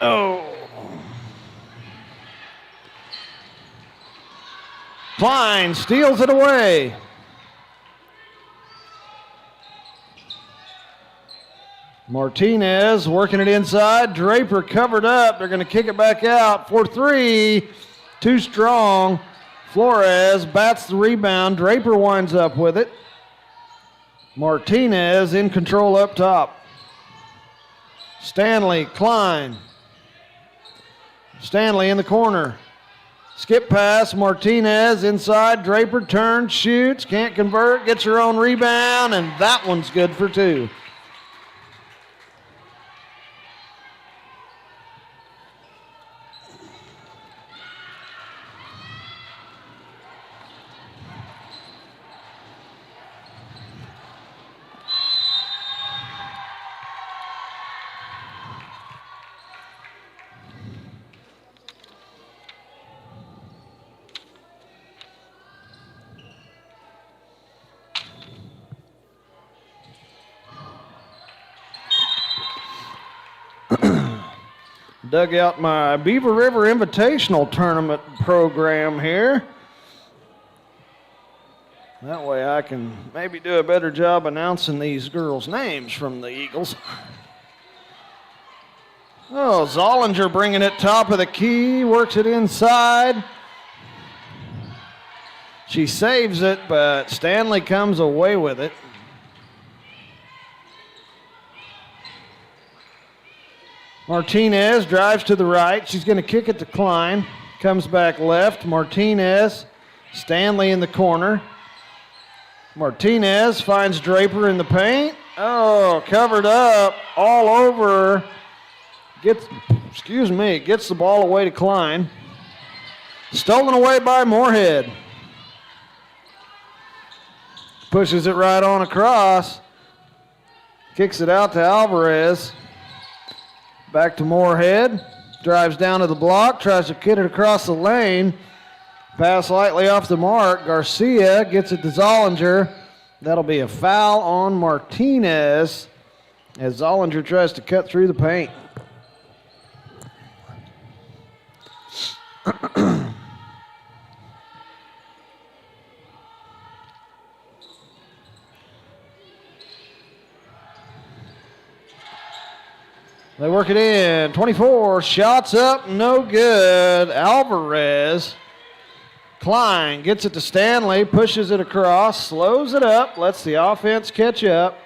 Oh. Klein steals it away. Martinez working it inside. Draper covered up. They're going to kick it back out for 3. Too strong. Flores bats the rebound. Draper winds up with it. Martinez in control up top. Stanley, Klein. Stanley in the corner. Skip pass, Martinez inside. Draper turns, shoots, can't convert, gets her own rebound, and that one's good for 2. Dug out my Beaver River Invitational Tournament program here. That way I can maybe do a better job announcing these girls' names from the Eagles. Oh, Zollinger bringing it top of the key, works it inside. She saves it, but Stanley comes away with it. Martinez drives to the right. She's going to kick it to Klein. Comes back left. Martinez. Stanley in the corner. Martinez finds Draper in the paint. Oh, covered up all over. Gets the ball away to Klein. Stolen away by Moorhead. Pushes it right on across. Kicks it out to Alvarez. Back to Moorhead. Drives down to the block. Tries to get it across the lane. Pass lightly off the mark. Garcia gets it to Zollinger. That'll be a foul on Martinez as Zollinger tries to cut through the paint. They work it in. 24 shots up, no good. Alvarez. Klein gets it to Stanley, pushes it across, slows it up, lets the offense catch up.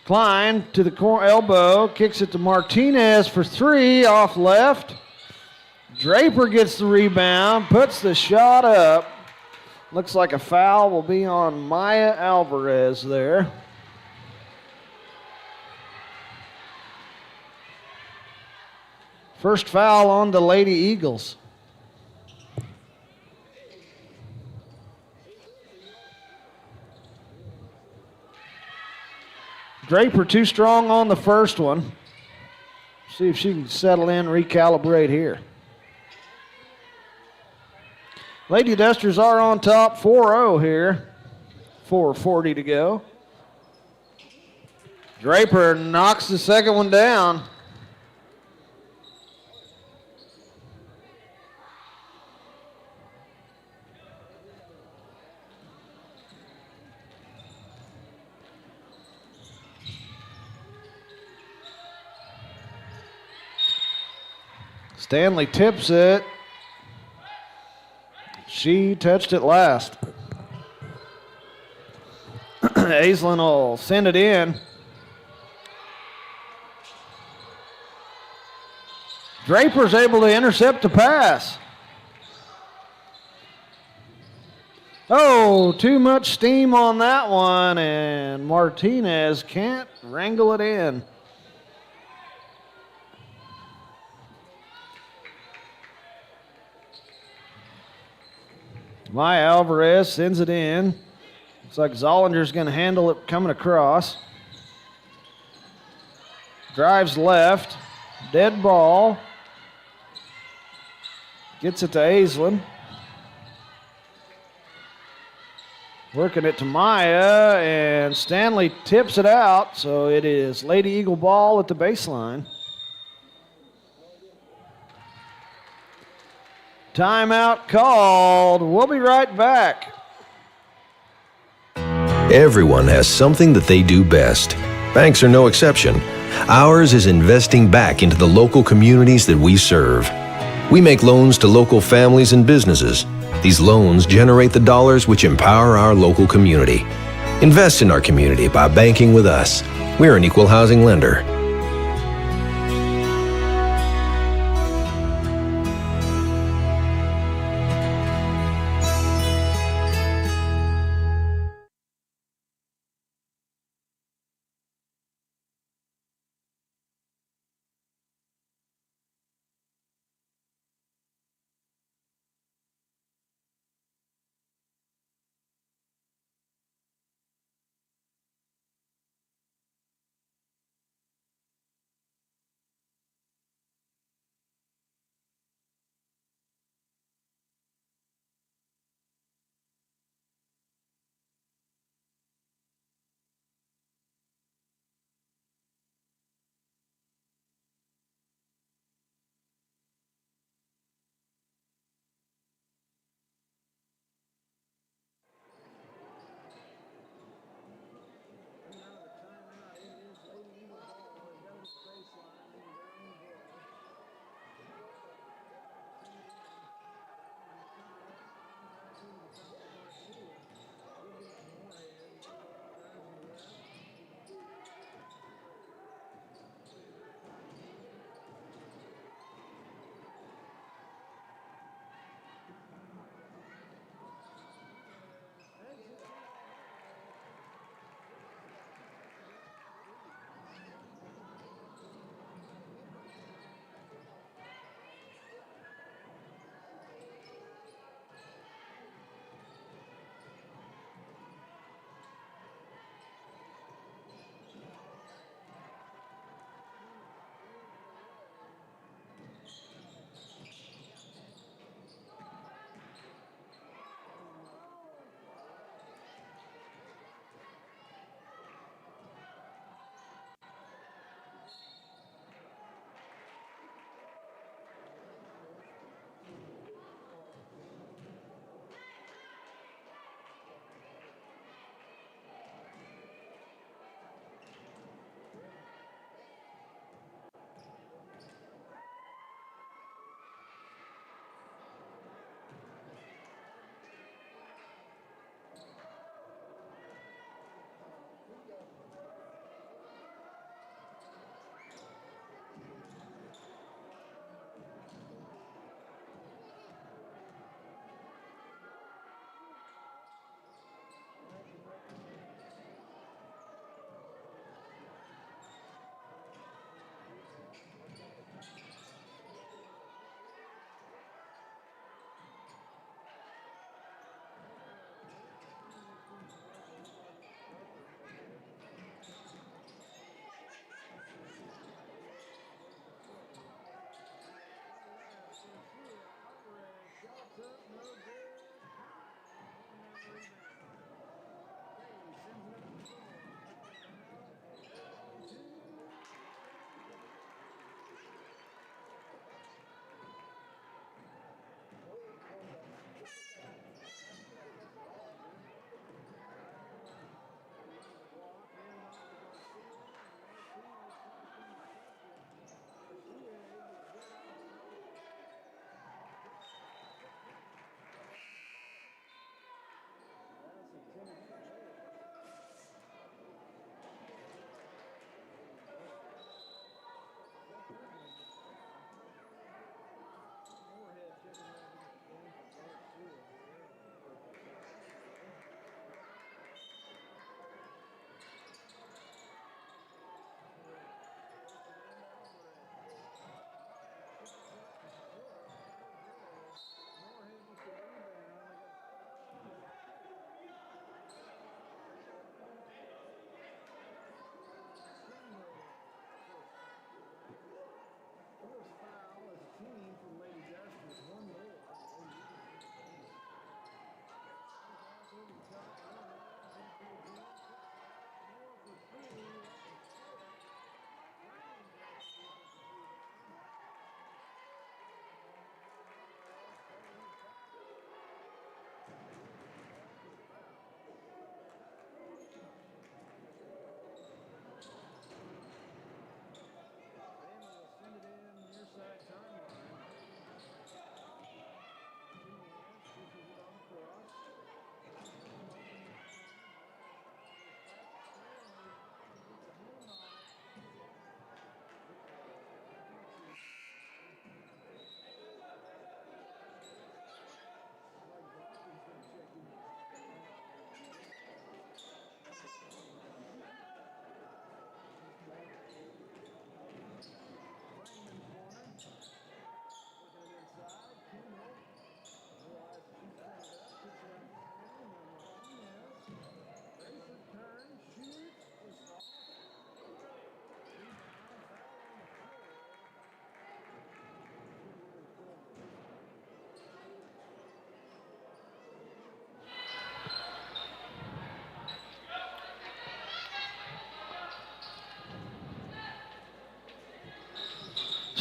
Klein to the elbow, kicks it to Martinez for three, off left. Draper gets the rebound, puts the shot up. Looks like a foul will be on Maya Alvarez there. First foul on the Lady Eagles. Draper too strong on the first one. See if she can settle in, recalibrate here. Lady Dusters are on top 4-0 here. 4:40 to go. Draper knocks the second one down. Stanley tips it. She touched it last. Aislinn will send it in. Draper's able to intercept the pass. Oh, too much steam on that one, and Martinez can't wrangle it in. Maya Alvarez sends it in. Looks like Zollinger's going to handle it coming across. Drives left. Dead ball. Gets it to Aislinn. Working it to Maya, and Stanley tips it out, so it is Lady Eagle ball at the baseline. Timeout called. We'll be right back. Everyone has something that they do best. Banks are no exception. Ours is investing back into the local communities that we serve. We make loans to local families and businesses. These loans generate the dollars which empower our local community. Invest in our community by banking with us. We're an equal housing lender.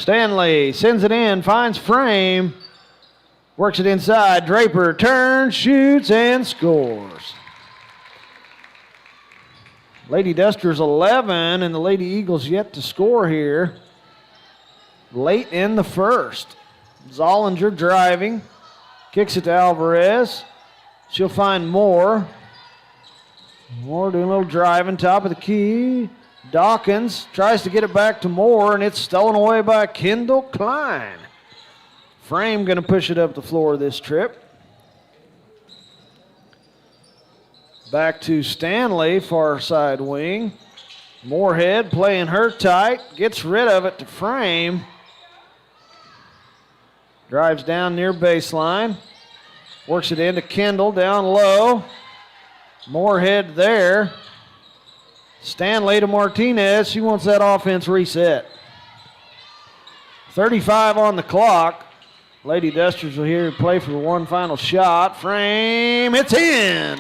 Stanley sends it in, finds frame, works it inside. Draper turns, shoots, and scores. Lady Dusters 11, and the Lady Eagles yet to score here. Late in the first. Zollinger driving, kicks it to Alvarez. She'll find Moore. Moore doing a little driving, top of the key. Dawkins tries to get it back to Moore, and it's stolen away by Kendall Klein. Frame going to push it up the floor this trip. Back to Stanley, far side wing. Moorhead playing her tight, gets rid of it to Frame. Drives down near baseline. Works it into Kendall down low. Moorhead there. Stanley to Martinez. She wants that offense reset. 35 on the clock. Lady Dusters will here play for one final shot. Frame, it's in.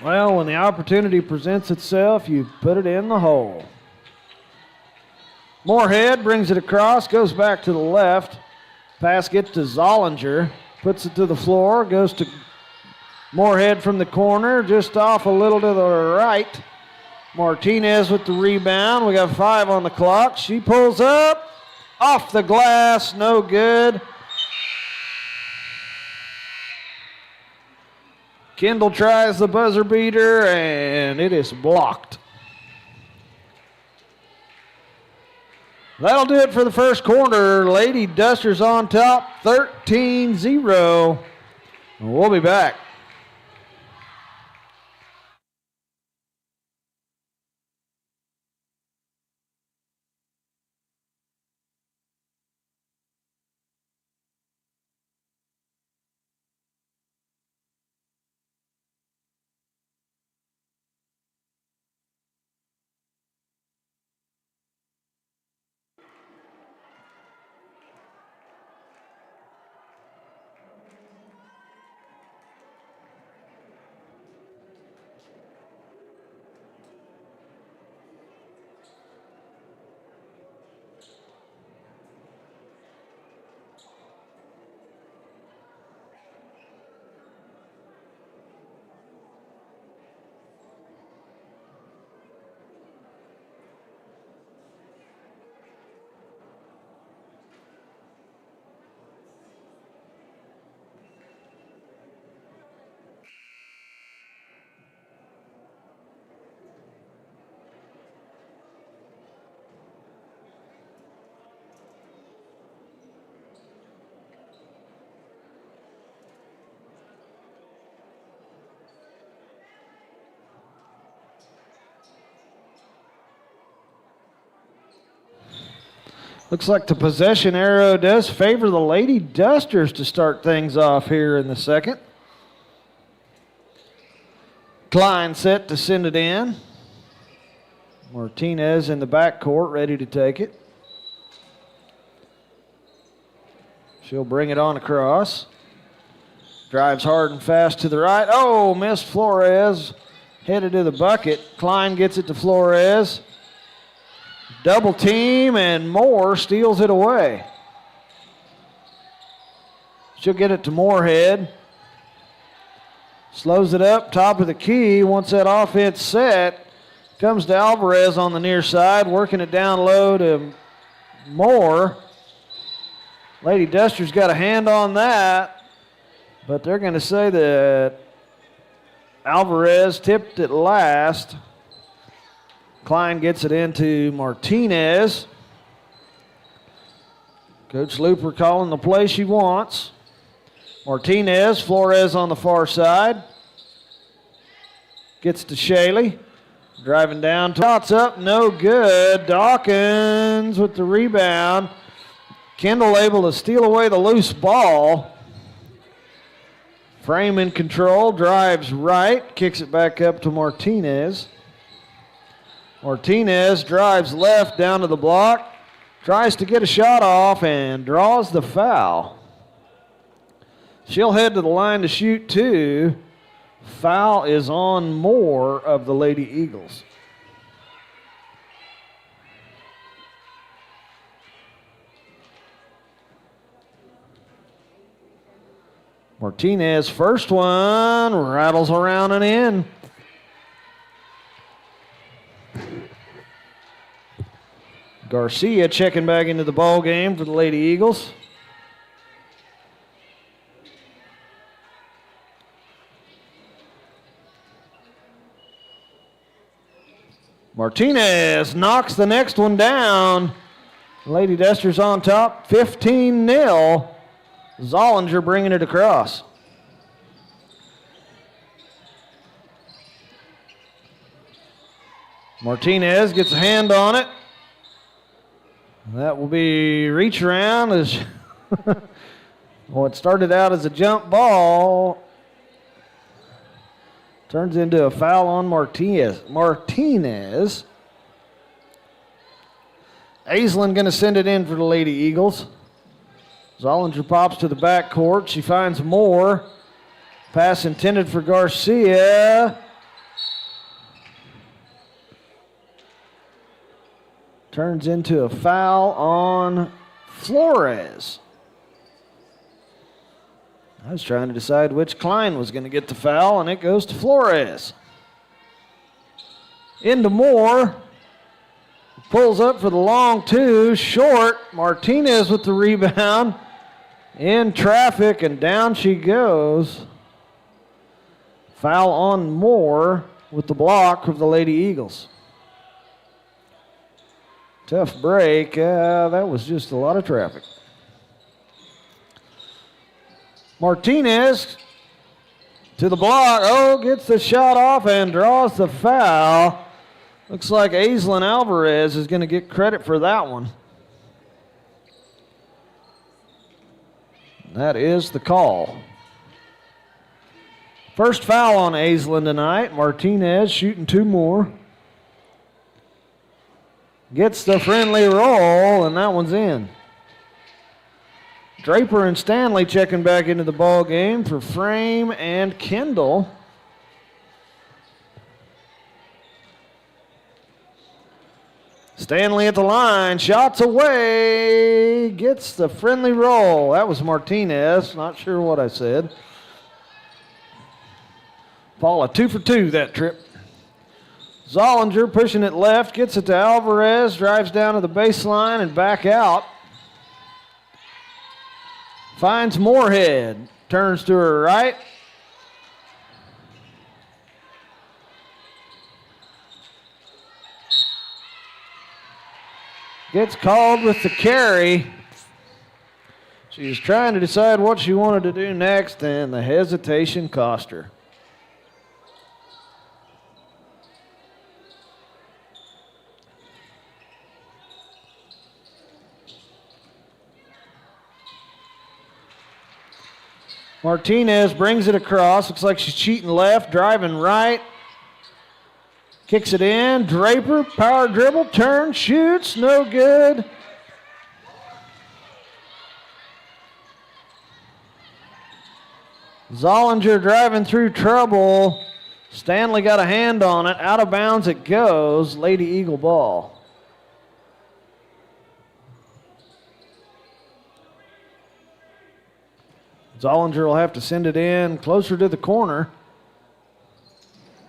Well, when the opportunity presents itself, you put it in the hole. Moorhead brings it across, goes back to the left. Pass gets to Zollinger, puts it to the floor, goes to Moorhead from the corner, just off a little to the right. Martinez with the rebound. We got 5 on the clock. She pulls up, off the glass, no good. Kendall tries the buzzer beater, and it is blocked. That'll do it for the first quarter. Lady Dusters on top, 13-0. We'll be back. Looks like the possession arrow does favor the Lady Dusters to start things off here in the second. Klein set to send it in. Martinez in the backcourt ready to take it. She'll bring it on across. Drives hard and fast to the right. Oh, missed Flores. Headed to the bucket. Klein gets it to Flores. Double team, and Moore steals it away. She'll get it to Moorhead. Slows it up, top of the key. Once that offense set, comes to Alvarez on the near side, working it down low to Moore. Lady Dusters got a hand on that, but they're going to say that Alvarez tipped it last. Klein gets it into Martinez. Coach Looper calling the play she wants. Martinez, Flores on the far side. Gets to Shaley. Driving down. Shots up, no good. Dawkins with the rebound. Kendall able to steal away the loose ball. Frame in control, drives right, kicks it back up to Martinez. Martinez drives left down to the block, tries to get a shot off and draws the foul. She'll head to the line to shoot two. Foul is on Moore of the Lady Eagles. Martinez, first one, rattles around and in. Garcia checking back into the ball game for the Lady Eagles. Martinez knocks the next one down. Lady Dusters on top, 15-0. Zollinger bringing it across. Martinez gets a hand on it. That will be reach around as well, it started out as a jump ball. Turns into a foul on Martinez. Aislinn going to send it in for the Lady Eagles. Zollinger pops to the backcourt. She finds Moore. Pass intended for Garcia. Turns into a foul on Flores. I was trying to decide which Klein was going to get the foul, and it goes to Flores. Into Moore. Pulls up for the long two. Short. Martinez with the rebound. In traffic, and down she goes. Foul on Moore with the block of the Lady Eagles. Tough break. That was just a lot of traffic. Martinez to the block. Oh, gets the shot off and draws the foul. Looks like Aislinn Alvarez is going to get credit for that one. That is the call. First foul on Aislinn tonight. Martinez shooting two more. Gets the friendly roll, and that one's in. Draper and Stanley checking back into the ball game for Frame and Kendall. Stanley at the line, shots away, gets the friendly roll. That was Martinez, not sure what I said. Paula 2 for 2 that trip. Zollinger pushing it left, gets it to Alvarez, drives down to the baseline and back out. Finds Moorhead, turns to her right. Gets called with the carry. She was trying to decide what she wanted to do next, and the hesitation cost her. Martinez brings it across. Looks like she's cheating left, driving right. Kicks it in. Draper, power dribble, turn, shoots, no good. Zollinger driving through trouble. Stanley got a hand on it. Out of bounds it goes. Lady Eagle ball. Zollinger will have to send it in closer to the corner.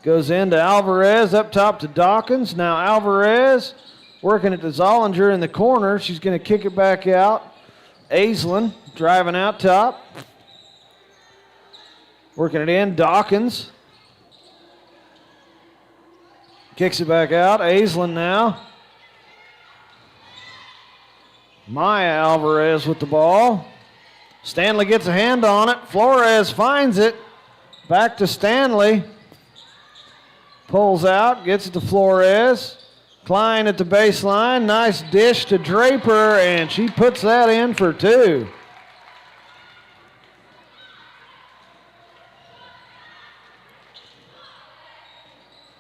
Goes into Alvarez, up top to Dawkins. Now Alvarez working it to Zollinger in the corner. She's going to kick it back out. Aislinn driving out top. Working it in, Dawkins. Kicks it back out. Aislinn now. Maya Alvarez with the ball. Stanley gets a hand on it. Flores finds it. Back to Stanley. Pulls out, gets it to Flores. Klein at the baseline. Nice dish to Draper, and she puts that in for two.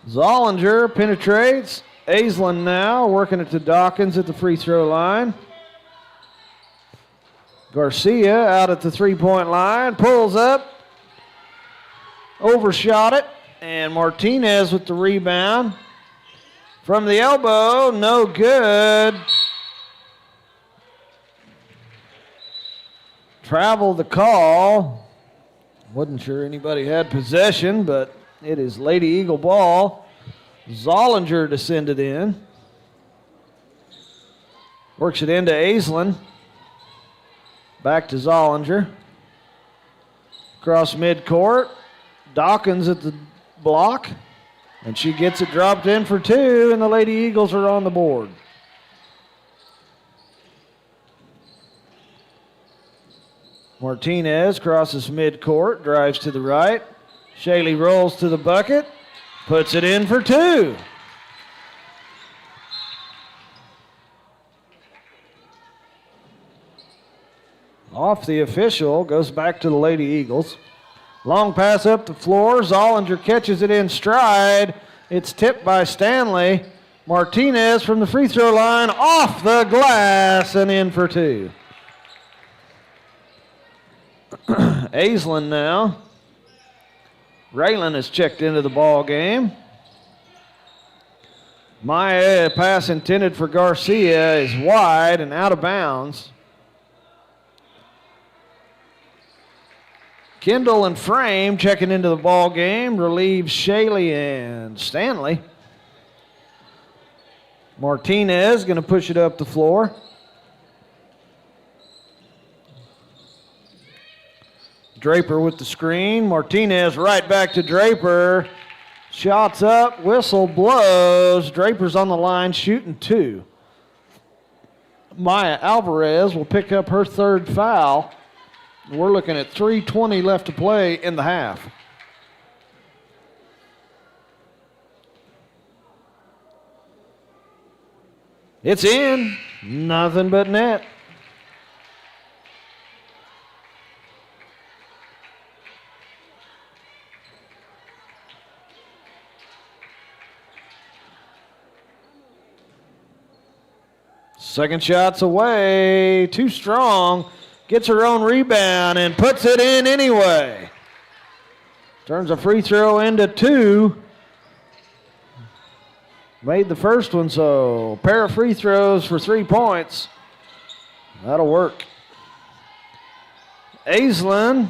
Zollinger penetrates. Aislinn now working it to Dawkins at the free throw line. Garcia out at the three-point line. Pulls up. Overshot it. And Martinez with the rebound. From the elbow, no good. Travel the call. Wasn't sure anybody had possession, but it is Lady Eagle ball. Zollinger to send it in. Works it into Aislinn. Back to Zollinger. Across midcourt. Dawkins at the block. And she gets it dropped in for two, and the Lady Eagles are on the board. Martinez crosses midcourt, drives to the right. Shaley rolls to the bucket, puts it in for two. Off the official, goes back to the Lady Eagles. Long pass up the floor. Zollinger catches it in stride. It's tipped by Stanley. Martinez from the free throw line, off the glass and in for two. Aislinn now. Raylan is checked into the ball game. Maya, pass intended for Garcia, is wide and out of bounds. Kendall and Frame checking into the ball game, relieves Shaley and Stanley. Martinez going to push it up the floor. Draper with the screen. Martinez right back to Draper. Shots up, whistle blows. Draper's on the line shooting two. Maya Alvarez will pick up her third foul. We're looking at 3:20 left to play in the half. It's in. Nothing but net. Second shot's away. Too strong. Gets her own rebound and puts it in anyway. Turns a free throw into two. Made the first one, so a pair of free throws for 3 points. That'll work. Aislinn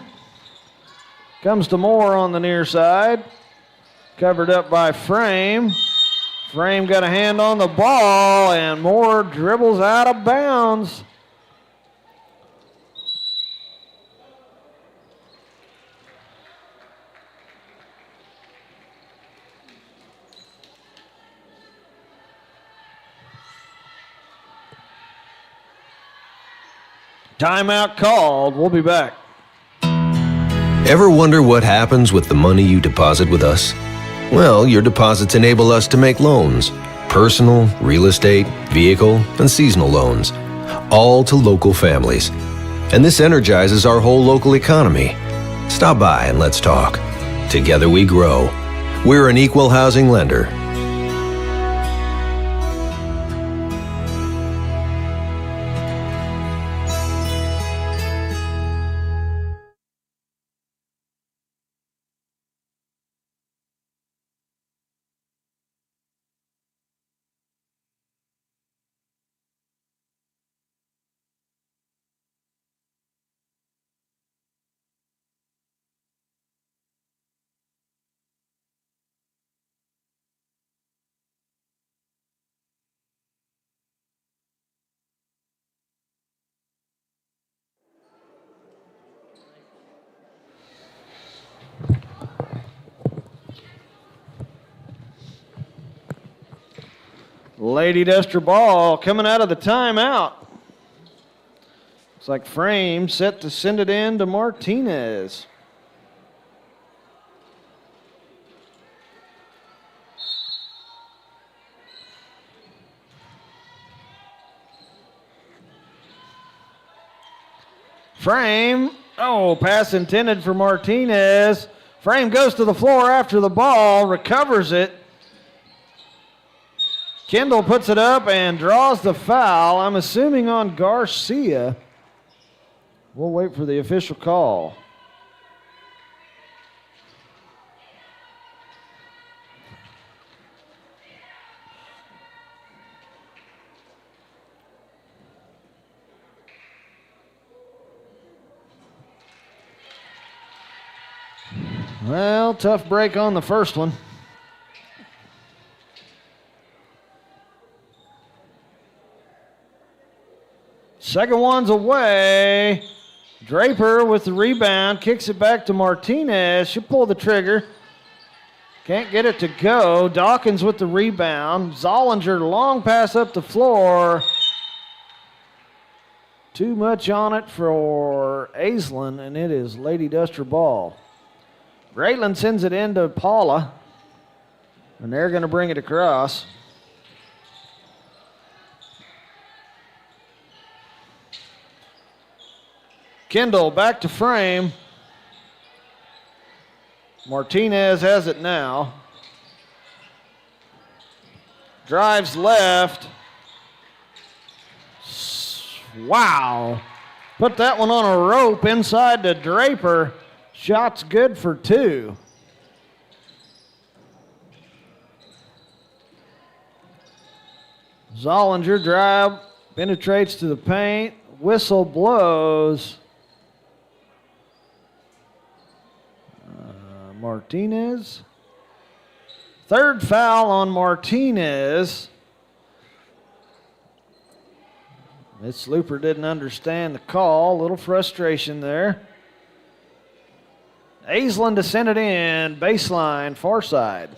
comes to Moore on the near side. Covered up by Frame. Frame got a hand on the ball, and Moore dribbles out of bounds. Timeout called. We'll be back. Ever wonder what happens with the money you deposit with us? Well, your deposits enable us to make loans. Personal, real estate, vehicle, and seasonal loans. All to local families. And this energizes our whole local economy. Stop by and let's talk. Together we grow. We're an equal housing lender. Lady Duster ball coming out of the timeout. Looks like Frame set to send it in to Martinez. Frame, pass intended for Martinez. Frame goes to the floor after the ball, recovers it. Kendall puts it up and draws the foul. I'm assuming on Garcia. We'll wait for the official call. Well, tough break on the first one. Second one's away. Draper with the rebound, kicks it back to Martinez. She'll pull the trigger. Can't get it to go. Dawkins with the rebound. Zollinger, long pass up the floor. Too much on it for Aislinn, and it is Lady Duster ball. Grayland sends it into Paula, and they're going to bring it across. Kendall back to Frame. Martinez has it now. Drives left. Wow. Put that one on a rope inside to Draper. Shot's good for two. Zollinger drive, penetrates to the paint. Whistle blows. Martinez. Third foul on Martinez. Miss Looper didn't understand the call. A little frustration there. Aislinn to send it in. Baseline, far side.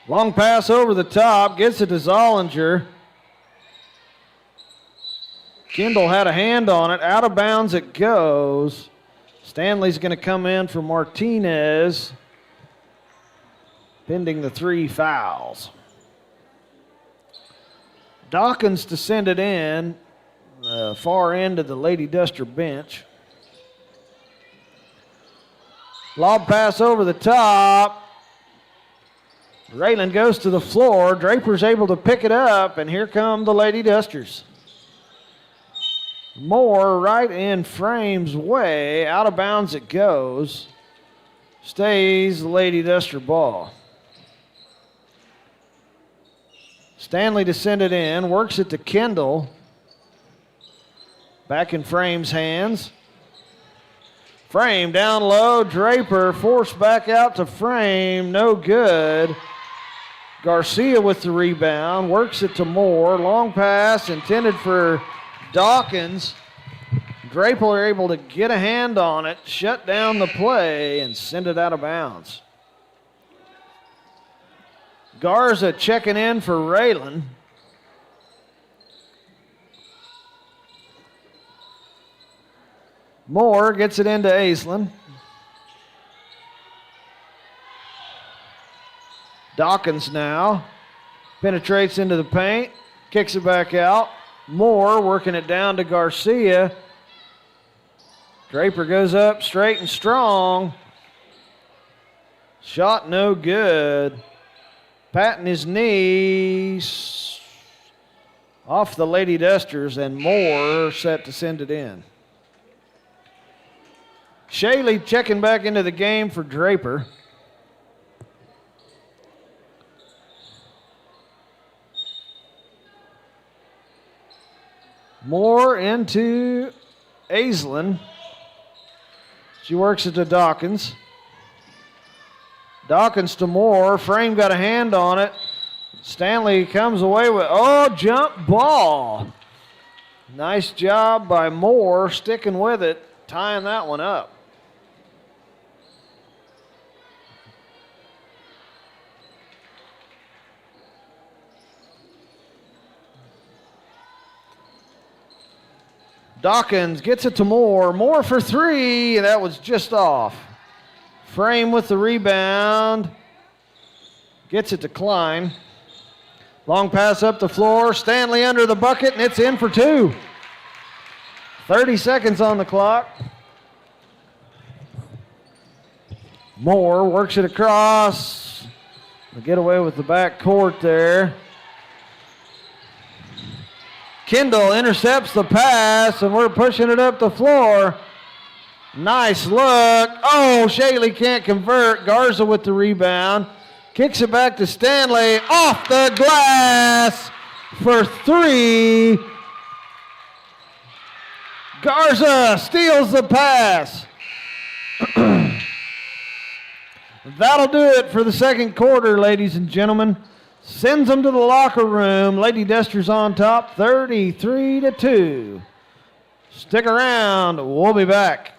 Long pass over the top. Gets it to Zollinger. Kendall had a hand on it. Out of bounds it goes. Stanley's going to come in for Martinez, pending the three fouls. Dawkins to send it in, far end of the Lady Duster bench. Lob pass over the top. Raylan goes to the floor. Draper's able to pick it up, and here come the Lady Dusters. Moore right in Frame's way. Out of bounds it goes. Stays the Lady Duster ball. Stanley to send it in. Works it to Kendall. Back in Frame's hands. Frame down low. Draper forced back out to Frame. No good. Garcia with the rebound. Works it to Moore. Long pass intended for Dawkins. Draper able to get a hand on it, shut down the play, and send it out of bounds. Garza checking in for Raylan. Moore gets it into Aislinn. Dawkins now penetrates into the paint, kicks it back out. Moore working it down to Garcia. Draper goes up straight and strong. Shot no good. Patting his knees off the Lady Dusters, and Moore set to send it in. Shaley checking back into the game for Draper. Moore into Aislinn. She works it to Dawkins. Dawkins to Moore. Frame got a hand on it. Stanley comes away with, jump ball. Nice job by Moore sticking with it, tying that one up. Dawkins gets it to Moore. Moore for three, and that was just off. Frame with the rebound. Gets it to Klein. Long pass up the floor. Stanley under the bucket, and it's in for two. 30 seconds on the clock. Moore works it across. They get away with the back court there. Kendall intercepts the pass, and we're pushing it up the floor. Nice look. Shaley can't convert. Garza with the rebound. Kicks it back to Stanley. Off the glass for three. Garza steals the pass. That'll do it for the second quarter, ladies and gentlemen. Sends them to the locker room. Lady Dusters on top, 33-2. Stick around. We'll be back.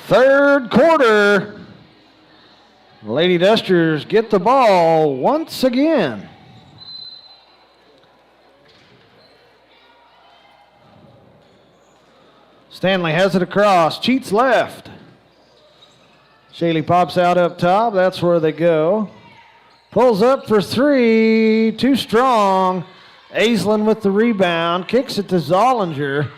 Third quarter. Lady Dusters get the ball once again. Stanley has it across, cheats left. Shaley pops out up top, that's where they go. Pulls up for three, too strong. Aislinn with the rebound, kicks it to Zollinger.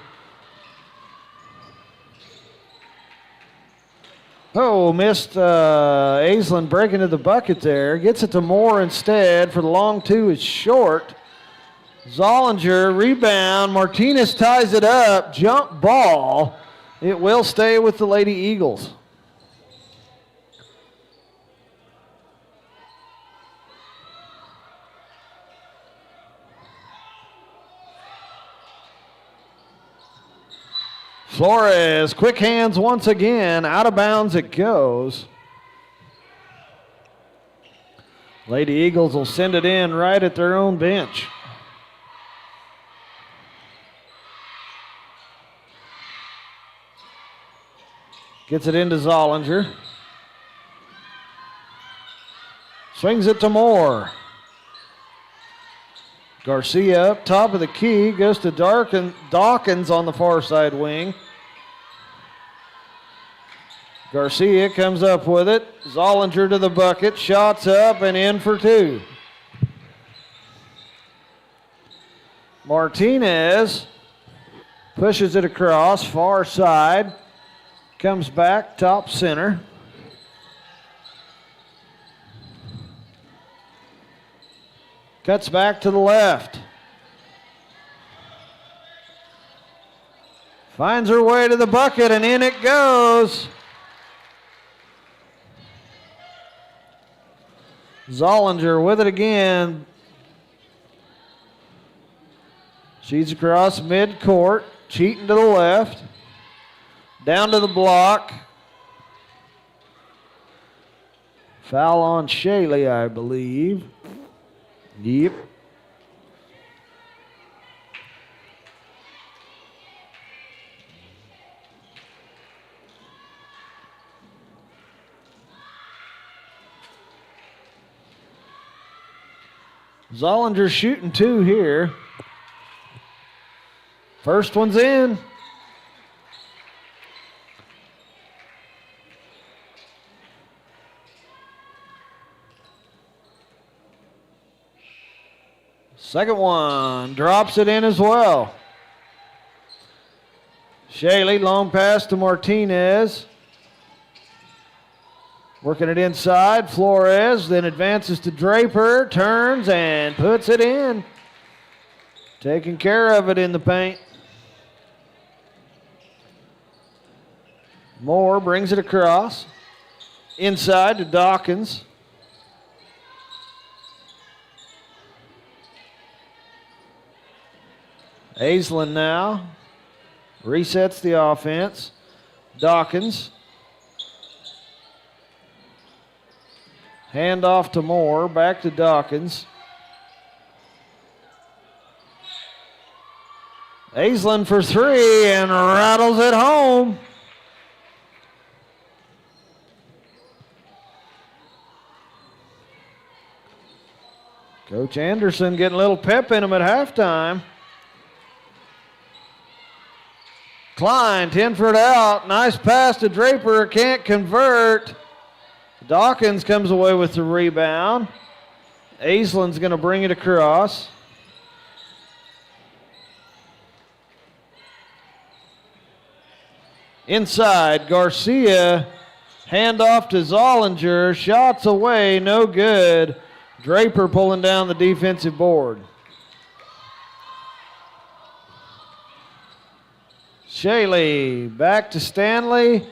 Oh, missed Aislinn breaking to the bucket there. Gets it to Moore instead for the long two is short. Zollinger, rebound. Martinez ties it up. Jump ball. It will stay with the Lady Eagles. Flores, quick hands once again. Out of bounds it goes. Lady Eagles will send it in right at their own bench. Gets it into Zollinger. Swings it to Moore. Garcia up top of the key, goes to Dawkins on the far side wing. Garcia comes up with it. Zollinger to the bucket, shots up and in for two. Martinez pushes it across, far side, comes back, top center. Cuts back to the left. Finds her way to the bucket and in it goes. Zollinger with it again. She's across midcourt, cheating to the left. Down to the block. Foul on Shaley, I believe. Yep. Zollinger shooting two here. First one's in. Second one, drops it in as well. Shaley, long pass to Martinez. Working it inside, Flores, then advances to Draper, turns and puts it in. Taking care of it in the paint. Moore brings it across. Inside to Dawkins. Aislinn now resets the offense. Dawkins. Hand off to Moore, back to Dawkins. Aislinn for three and rattles it home. Coach Anderson getting a little pep in him at halftime. Klein, 10-foot out. Nice pass to Draper. Can't convert. Dawkins comes away with the rebound. Aislinn's going to bring it across. Inside, Garcia. Handoff to Zollinger. Shots away, no good. Draper pulling down the defensive board. Shaley back to Stanley.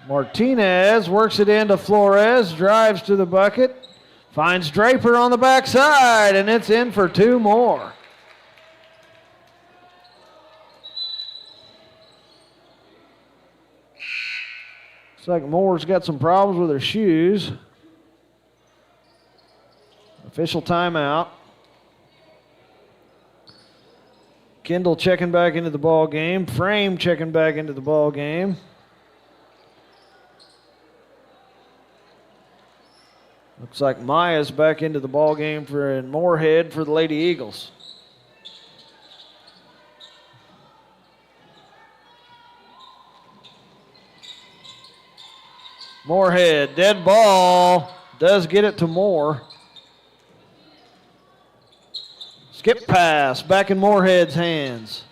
Martinez works it into Flores, drives to the bucket, finds Draper on the backside, and it's in for two more. Looks like Moore's got some problems with her shoes. Official timeout. Kendall checking back into the ball game. Frame checking back into the ball game. Looks like Maya's back into the ball game for Moorhead for the Lady Eagles. Moorhead, dead ball, does get it to Moore. Skip pass, back in Moorhead's hands.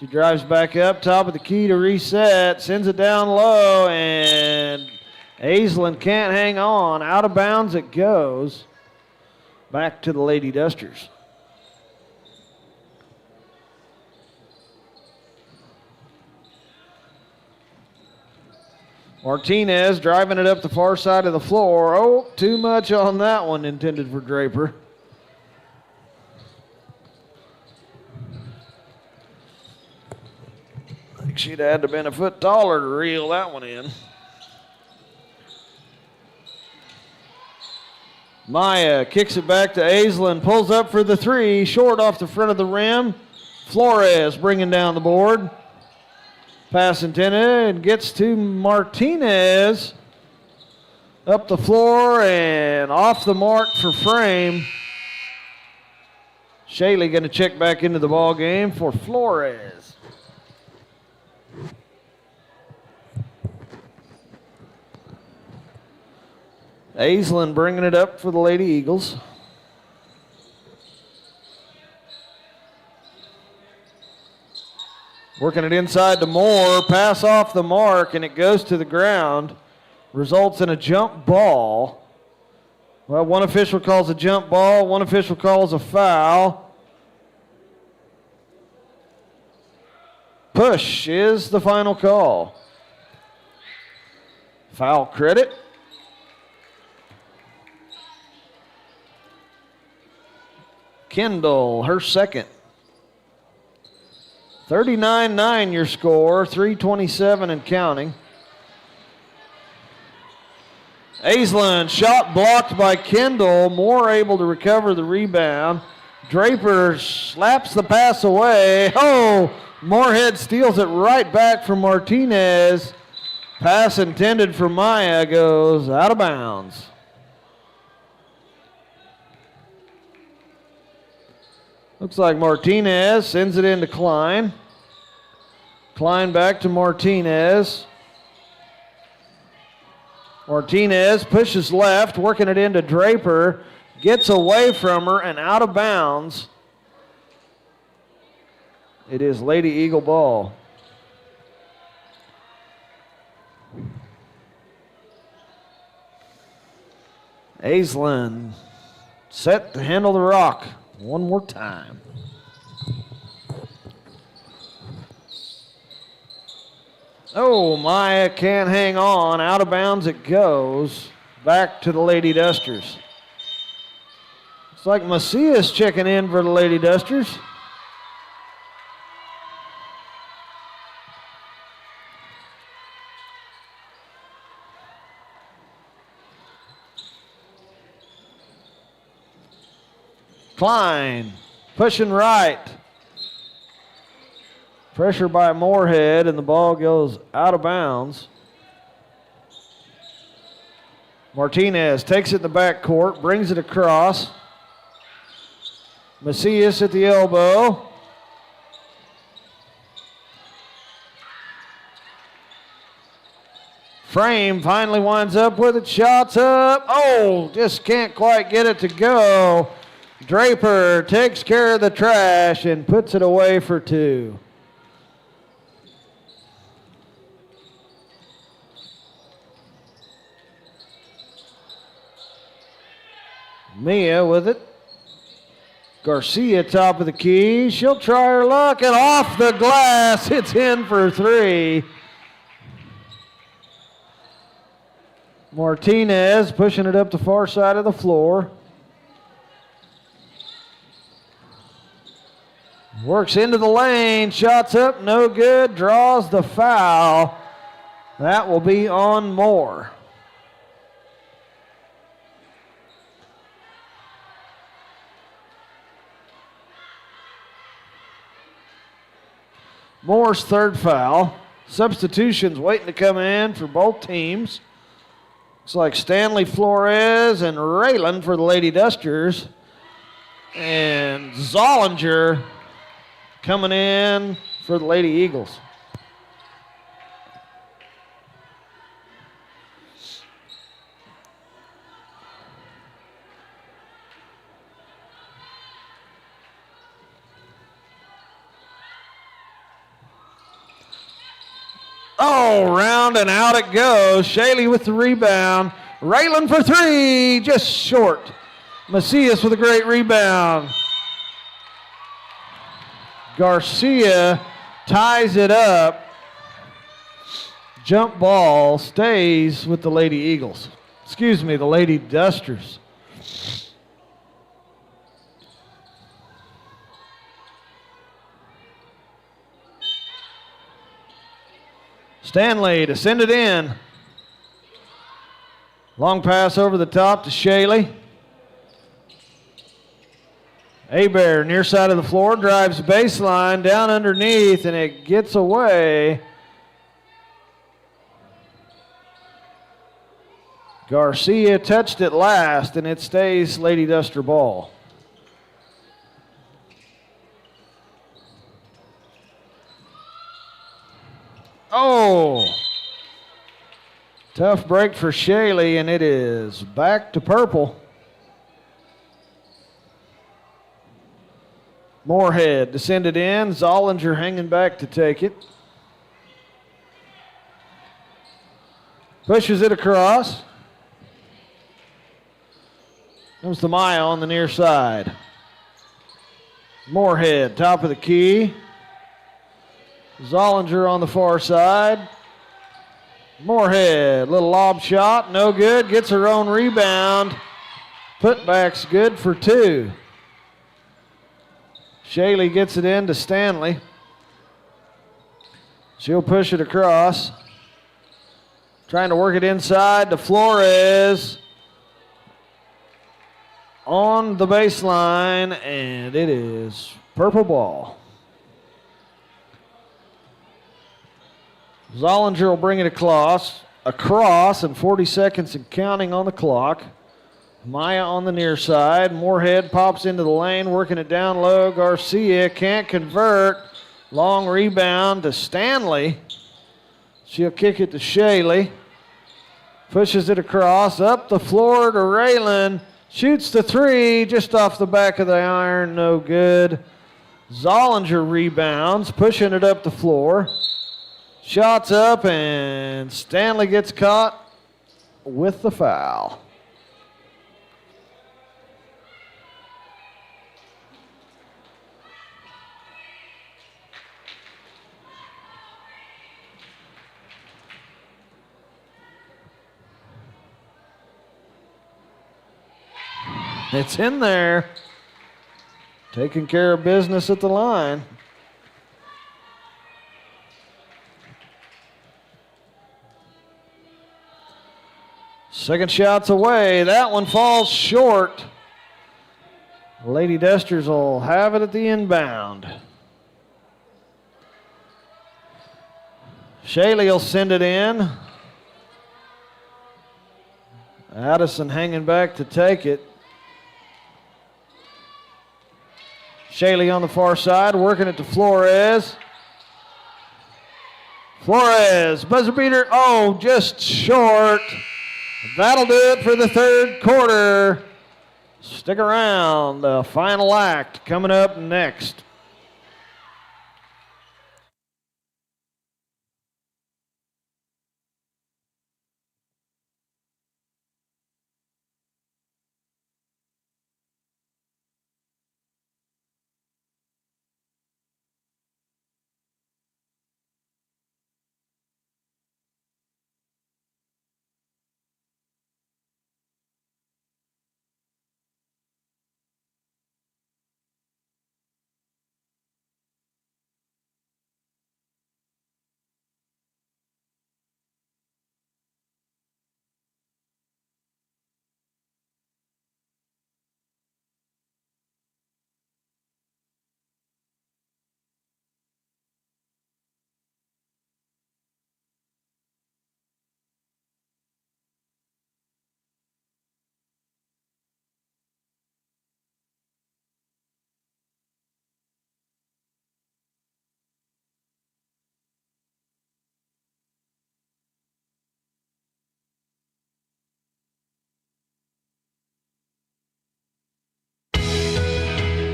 She drives back up, top of the key to reset, sends it down low, and Aislinn can't hang on. Out of bounds it goes. Back to the Lady Dusters. Martinez driving it up the far side of the floor. Oh, too much on that one, intended for Draper. I think she'd had to have been a foot taller to reel that one in. Maya kicks it back to Aislinn, pulls up for the three, short off the front of the rim. Flores bringing down the board. Pass intended, gets to Martinez. Up the floor and off the mark for frame. Shaley going to check back into the ball game for Flores. Aislinn bringing it up for the Lady Eagles. Working it inside to Moore. Pass off the mark, and it goes to the ground. Results in a jump ball. Well, one official calls a jump ball. One official calls a foul. Push is the final call. Foul credit. Kendall, her second. 39-9 your score, 3:27 and counting. Aislinn, shot blocked by Kendall. Moore able to recover the rebound. Draper slaps the pass away. Oh, Moorhead steals it right back from Martinez. Pass intended for Maya goes out of bounds. Looks like Martinez sends it into Klein. Klein back to Martinez. Martinez pushes left, working it into Draper. Gets away from her and out of bounds. It is Lady Eagle ball. Aislinn set to handle the rock. One more time. Oh, Maya can't hang on. Out of bounds it goes. Back to the Lady Dusters. It's like Macias checking in for the Lady Dusters. Klein pushing right. Pressure by Moorhead, and the ball goes out of bounds. Martinez takes it in the backcourt, brings it across. Macias at the elbow. Frame finally winds up with it. Shots up. Oh, just can't quite get it to go. Draper takes care of the trash and puts it away for two. Mia with it. Garcia top of the key. She'll try her luck, and off the glass. It's in for three. Martinez pushing it up the far side of the floor. Works into the lane, shots up, no good, draws the foul. That will be on Moore. Moore's third foul. Substitutions waiting to come in for both teams. Looks like Stanley Flores and Raylan for the Lady Dusters. And Zollinger coming in for the Lady Eagles. Oh, round and out it goes. Shaley with the rebound. Raylan for three, just short. Macias with a great rebound. Garcia ties it up. Jump ball stays with the Lady Eagles. Excuse me, the Lady Dusters. Stanley to send it in. Long pass over the top to Shaley. Hebert near side of the floor, drives baseline, down underneath, and it gets away. Garcia touched it last, and it stays Lady Duster ball. Oh! Tough break for Shaley, and it is back to purple. Moorhead to send it in. Zollinger hanging back to take it. Pushes it across. Comes to Maya on the near side. Moorhead, top of the key. Zollinger on the far side. Moorhead, little lob shot, no good. Gets her own rebound. Putback's good for two. Shaley gets it in to Stanley. She'll push it across. Trying to work it inside to Flores. On the baseline, and it is purple ball. Zollinger will bring it across, and 40 seconds and counting on the clock. Maya on the near side. Moorhead pops into the lane, working it down low. Garcia can't convert. Long rebound to Stanley. She'll kick it to Shaley. Pushes it across, up the floor to Raylan. Shoots the three, just off the back of the iron, no good. Zollinger rebounds, pushing it up the floor. Shots up, and Stanley gets caught with the foul. It's in there. Taking care of business at the line. Second shot's away. That one falls short. Lady Dusters will have it at the inbound. Shaley will send it in. Addison hanging back to take it. Shaley on the far side, working it to Flores. Flores, buzzer beater, oh, just short. That'll do it for the third quarter. Stick around, the final act coming up next.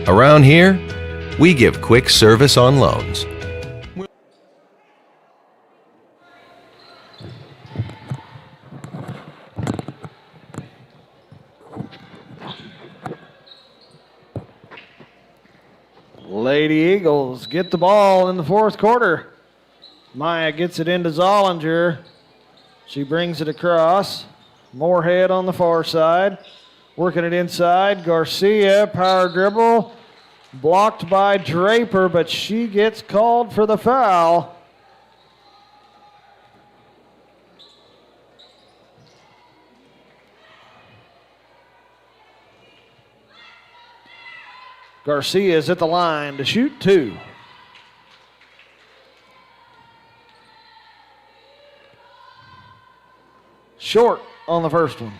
Around here, we give quick service on loans. Lady Eagles get the ball in the fourth quarter. Maya gets it into Zollinger. She brings it across. Moorhead on the far side. Working it inside. Garcia, power dribble. Blocked by Draper, but she gets called for the foul. Garcia is at the line to shoot two. Short on the first one.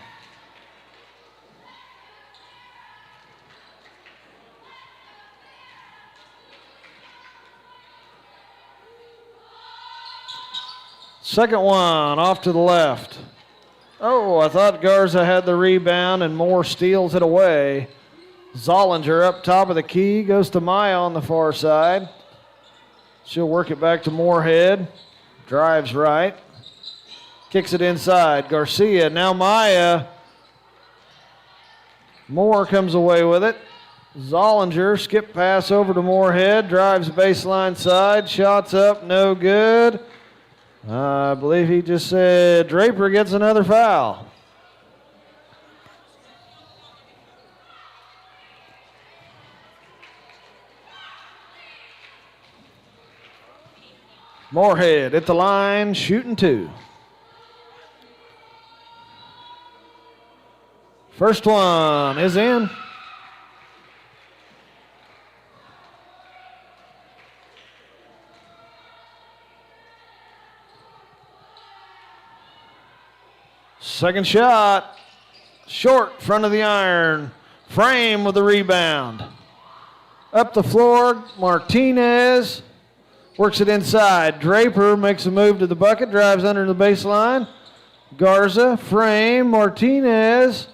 Second one off to the left. Oh, I thought Garza had the rebound and Moore steals it away. Zollinger up top of the key, goes to Maya on the far side. She'll work it back to Moorhead. Drives right. Kicks it inside. Garcia, now Maya. Moore comes away with it. Zollinger, skip pass over to Moorhead. Drives baseline side. Shots up, no good. I believe he just said Draper gets another foul. Moorhead at the line, shooting two. First one is in. Second shot, short, front of the iron. Frame with the rebound. Up the floor, Martinez. Works it inside. Draper makes a move to the bucket, drives under the baseline. Garza, Frame, Martinez.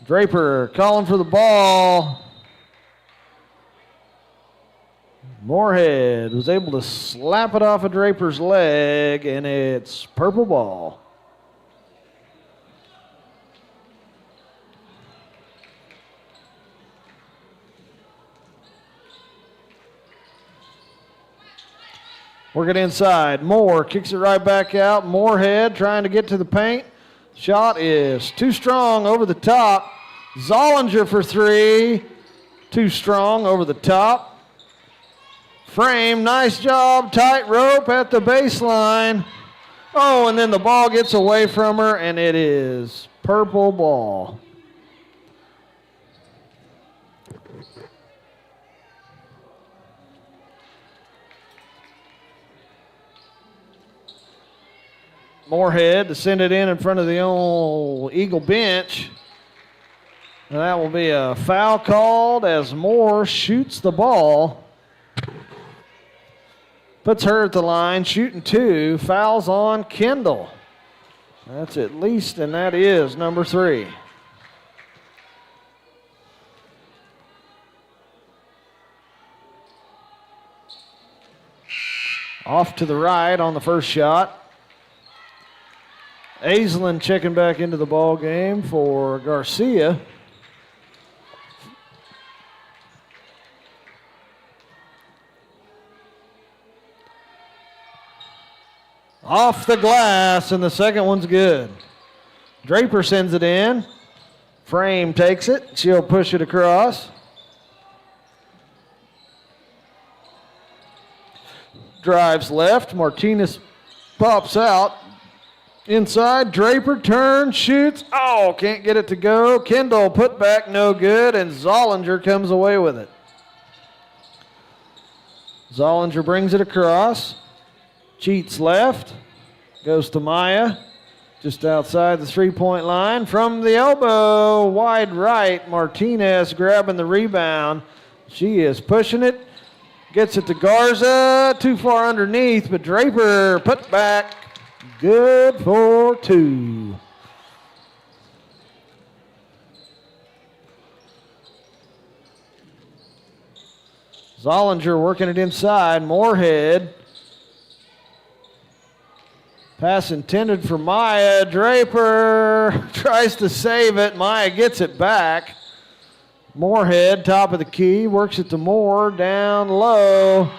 Draper calling for the ball. Moorhead was able to slap it off of Draper's leg, and it's purple ball. Work it inside. Moore kicks it right back out. Moorhead trying to get to the paint. Shot is too strong over the top. Zollinger for three. Too strong over the top. Frame, nice job. Tight rope at the baseline. Oh, and then the ball gets away from her, and it is purple ball. Moorhead to send it in front of the old Eagle bench. And that will be a foul called as Moore shoots the ball. Puts her at the line, shooting two. Fouls on Kendall. That's at least, and that is number three. Off to the right on the first shot. Aislinn checking back into the ball game for Garcia. Off the glass, and the second one's good. Draper sends it in. Frame takes it. She'll push it across. Drives left. Martinez pops out. Inside, Draper turns, shoots. Oh, can't get it to go. Kendall put back, no good, and Zollinger comes away with it. Zollinger brings it across. Cheats left. Goes to Maya. Just outside the three-point line. From the elbow, wide right. Martinez grabbing the rebound. She is pushing it. Gets it to Garza. Too far underneath, but Draper put back. Good for two. Zollinger working it inside. Moorhead. Pass intended for Maya. Draper tries to save it. Maya gets it back. Moorhead, top of the key, works it to Moore, down low.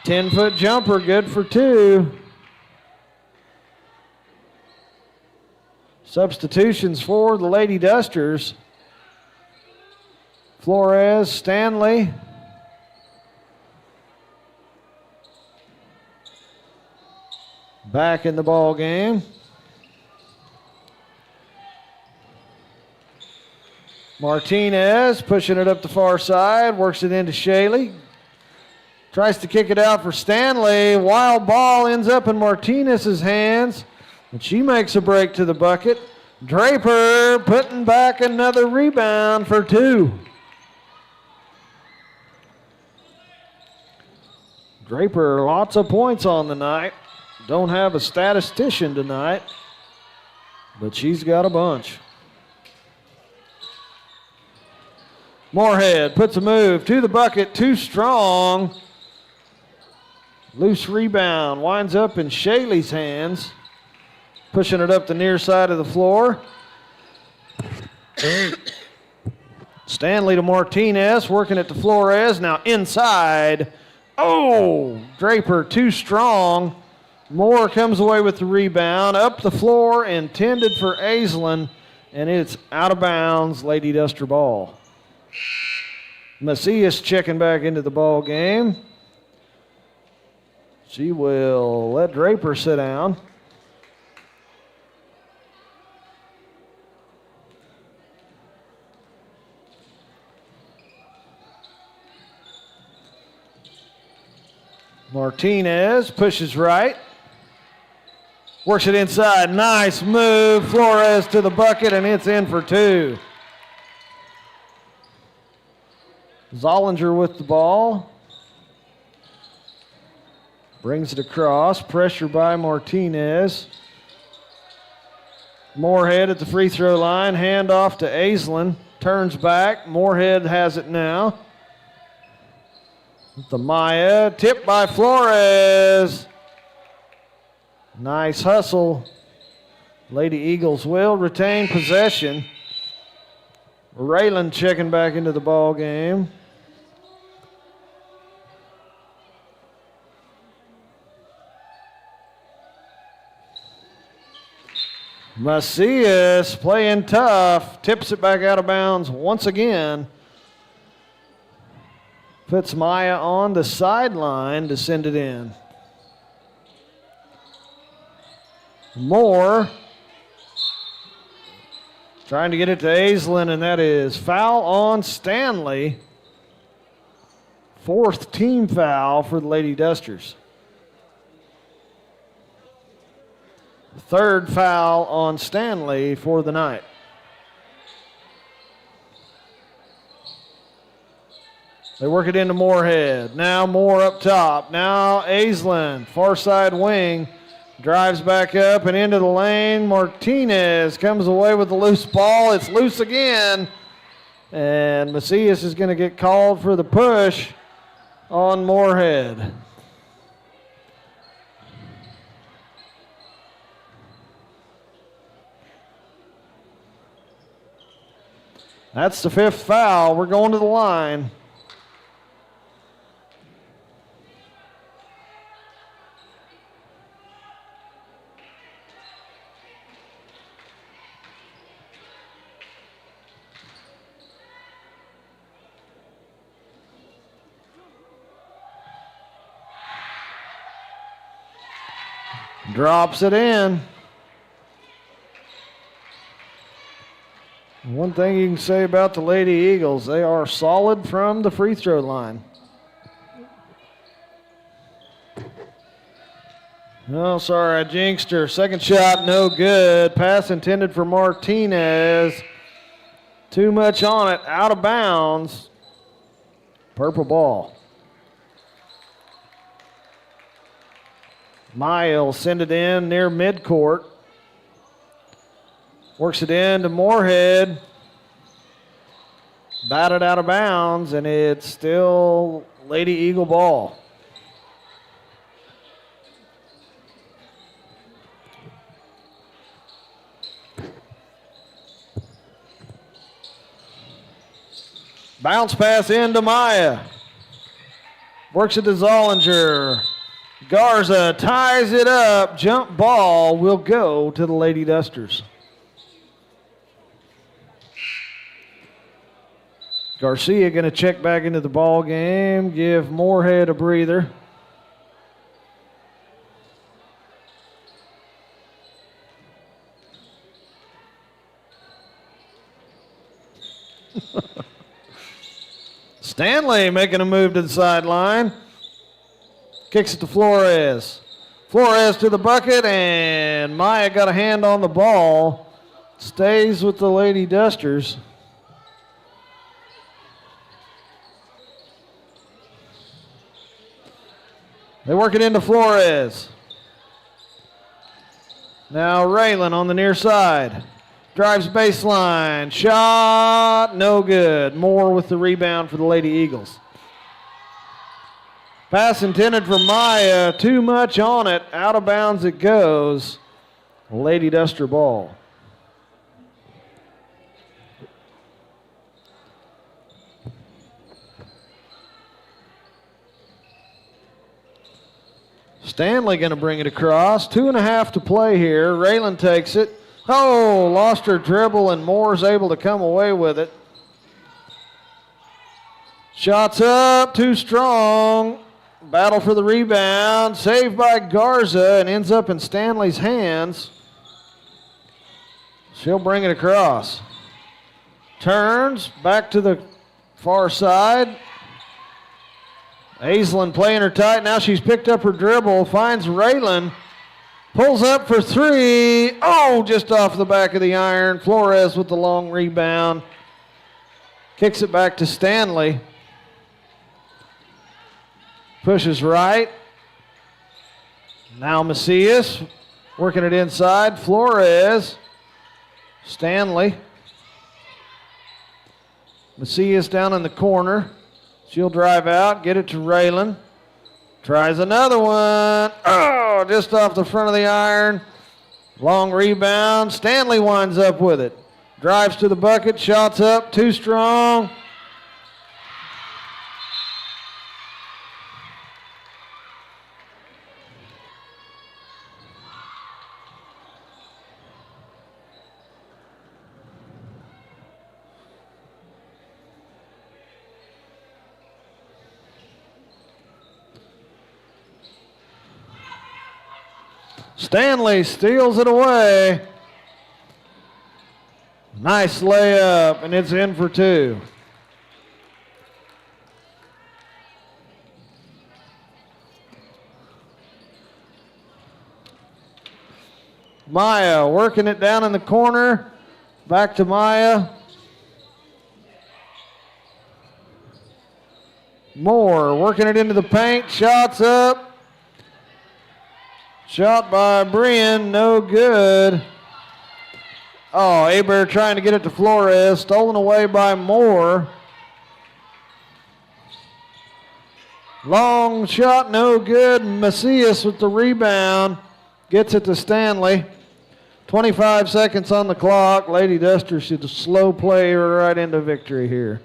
10-foot jumper, good for 2. Substitutions for the Lady Dusters. Flores, Stanley. Back in the ball game. Martinez pushing it up the far side, works it into Shaley. Tries to kick it out for Stanley. Wild ball ends up in Martinez's hands, and she makes a break to the bucket. Draper putting back another rebound for 2. Draper, lots of points on the night. Don't have a statistician tonight, but she's got a bunch. Moorhead puts a move to the bucket, too strong. Loose rebound, winds up in Shaley's hands. Pushing it up the near side of the floor. Stanley to Martinez, working it to Flores, now inside. Oh, Draper too strong. Moore comes away with the rebound, up the floor, intended for Aislinn, and it's out of bounds, Lady Duster ball. Macias checking back into the ball game. She will let Draper sit down. Martinez pushes right. Works it inside. Nice move. Flores to the bucket, and it's in for 2. Zollinger with the ball. Brings it across. Pressure by Martinez. Moorhead at the free throw line. Hand off to Aislinn. Turns back. Moorhead has it now. The Maya, tipped by Flores. Nice hustle. Lady Eagles will retain possession. Raylan checking back into the ball game. Macias playing tough, tips it back out of bounds once again. Puts Maya on the sideline to send it in. Moore trying to get it to Aislinn, and that is foul on Stanley. 4th team foul for the Lady Dusters. 3rd foul on Stanley for the night. They work it into Moorhead. Now Moore up top. Now Aislinn, far side wing. Drives back up and into the lane. Martinez comes away with the loose ball. It's loose again. And Macias is going to get called for the push on Moorhead. That's the 5th foul. We're going to the line. Drops it in. One thing you can say about the Lady Eagles, they are solid from the free throw line. Oh, sorry, I jinxed her. Second shot, no good. Pass intended for Martinez. Too much on it, out of bounds. Purple ball. Maya will send it in near midcourt. Works it in to Moorhead. Batted out of bounds, and it's still Lady Eagle ball. Bounce pass into Maya. Works it to Zollinger. Garza ties it up. Jump ball will go to the Lady Dusters. Garcia going to check back into the ball game. Give Moorhead a breather. Stanley making a move to the sideline. Kicks it to Flores. Flores to the bucket, and Maya got a hand on the ball. Stays with the Lady Dusters. They work it into Flores. Now Raylan on the near side. Drives baseline. Shot. No good. Moore with the rebound for the Lady Eagles. Pass intended for Maya. Too much on it. Out of bounds it goes. Lady Duster ball. Stanley going to bring it across. 2.5 to play here. Raylan takes it. Oh, lost her dribble, and Moore's able to come away with it. Shots up, too strong. Battle for the rebound. Saved by Garza and ends up in Stanley's hands. She'll bring it across. Turns back to the far side. Aislinn playing her tight. Now she's picked up her dribble. Finds Raylan. Pulls up for three. Oh, just off the back of the iron. Flores with the long rebound. Kicks it back to Stanley. Pushes right. Now Macias working it inside. Flores. Stanley. Macias down in the corner. She'll drive out, get it to Raylan. Tries another one. Oh, just off the front of the iron. Long rebound. Stanley winds up with it. Drives to the bucket, shots up, too strong. Stanley steals it away. Nice layup, and it's in for two. Maya working it down in the corner. Back to Maya. Moore working it into the paint. Shots up. Shot by Brian, no good. Oh, Aber trying to get it to Flores. Stolen away by Moore. Long shot, no good. Macias with the rebound. Gets it to Stanley. 25 seconds on the clock. Lady Duster should slow play right into victory here.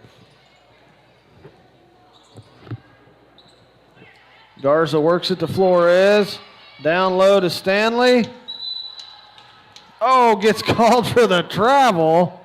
Garza works it to Flores. Down low to Stanley. Oh, gets called for the travel.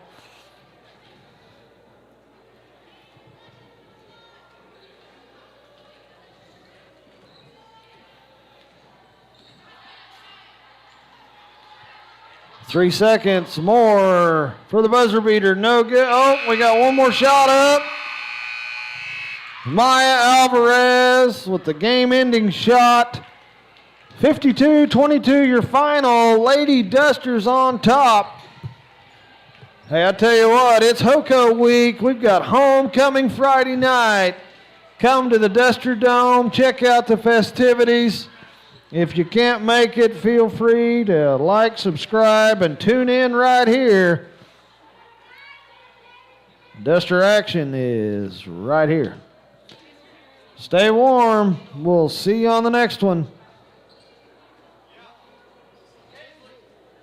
Three seconds more for the buzzer beater. No good. Oh, we got one more shot up. Maya Alvarez with the game-ending shot. 52-22, your final. Lady Dusters on top. Hey, I tell you what, it's Hoco week. We've got homecoming Friday night. Come to the Duster Dome. Check out the festivities. If you can't make it, feel free to like, subscribe, and tune in right here. Duster action is right here. Stay warm. We'll see you on the next one.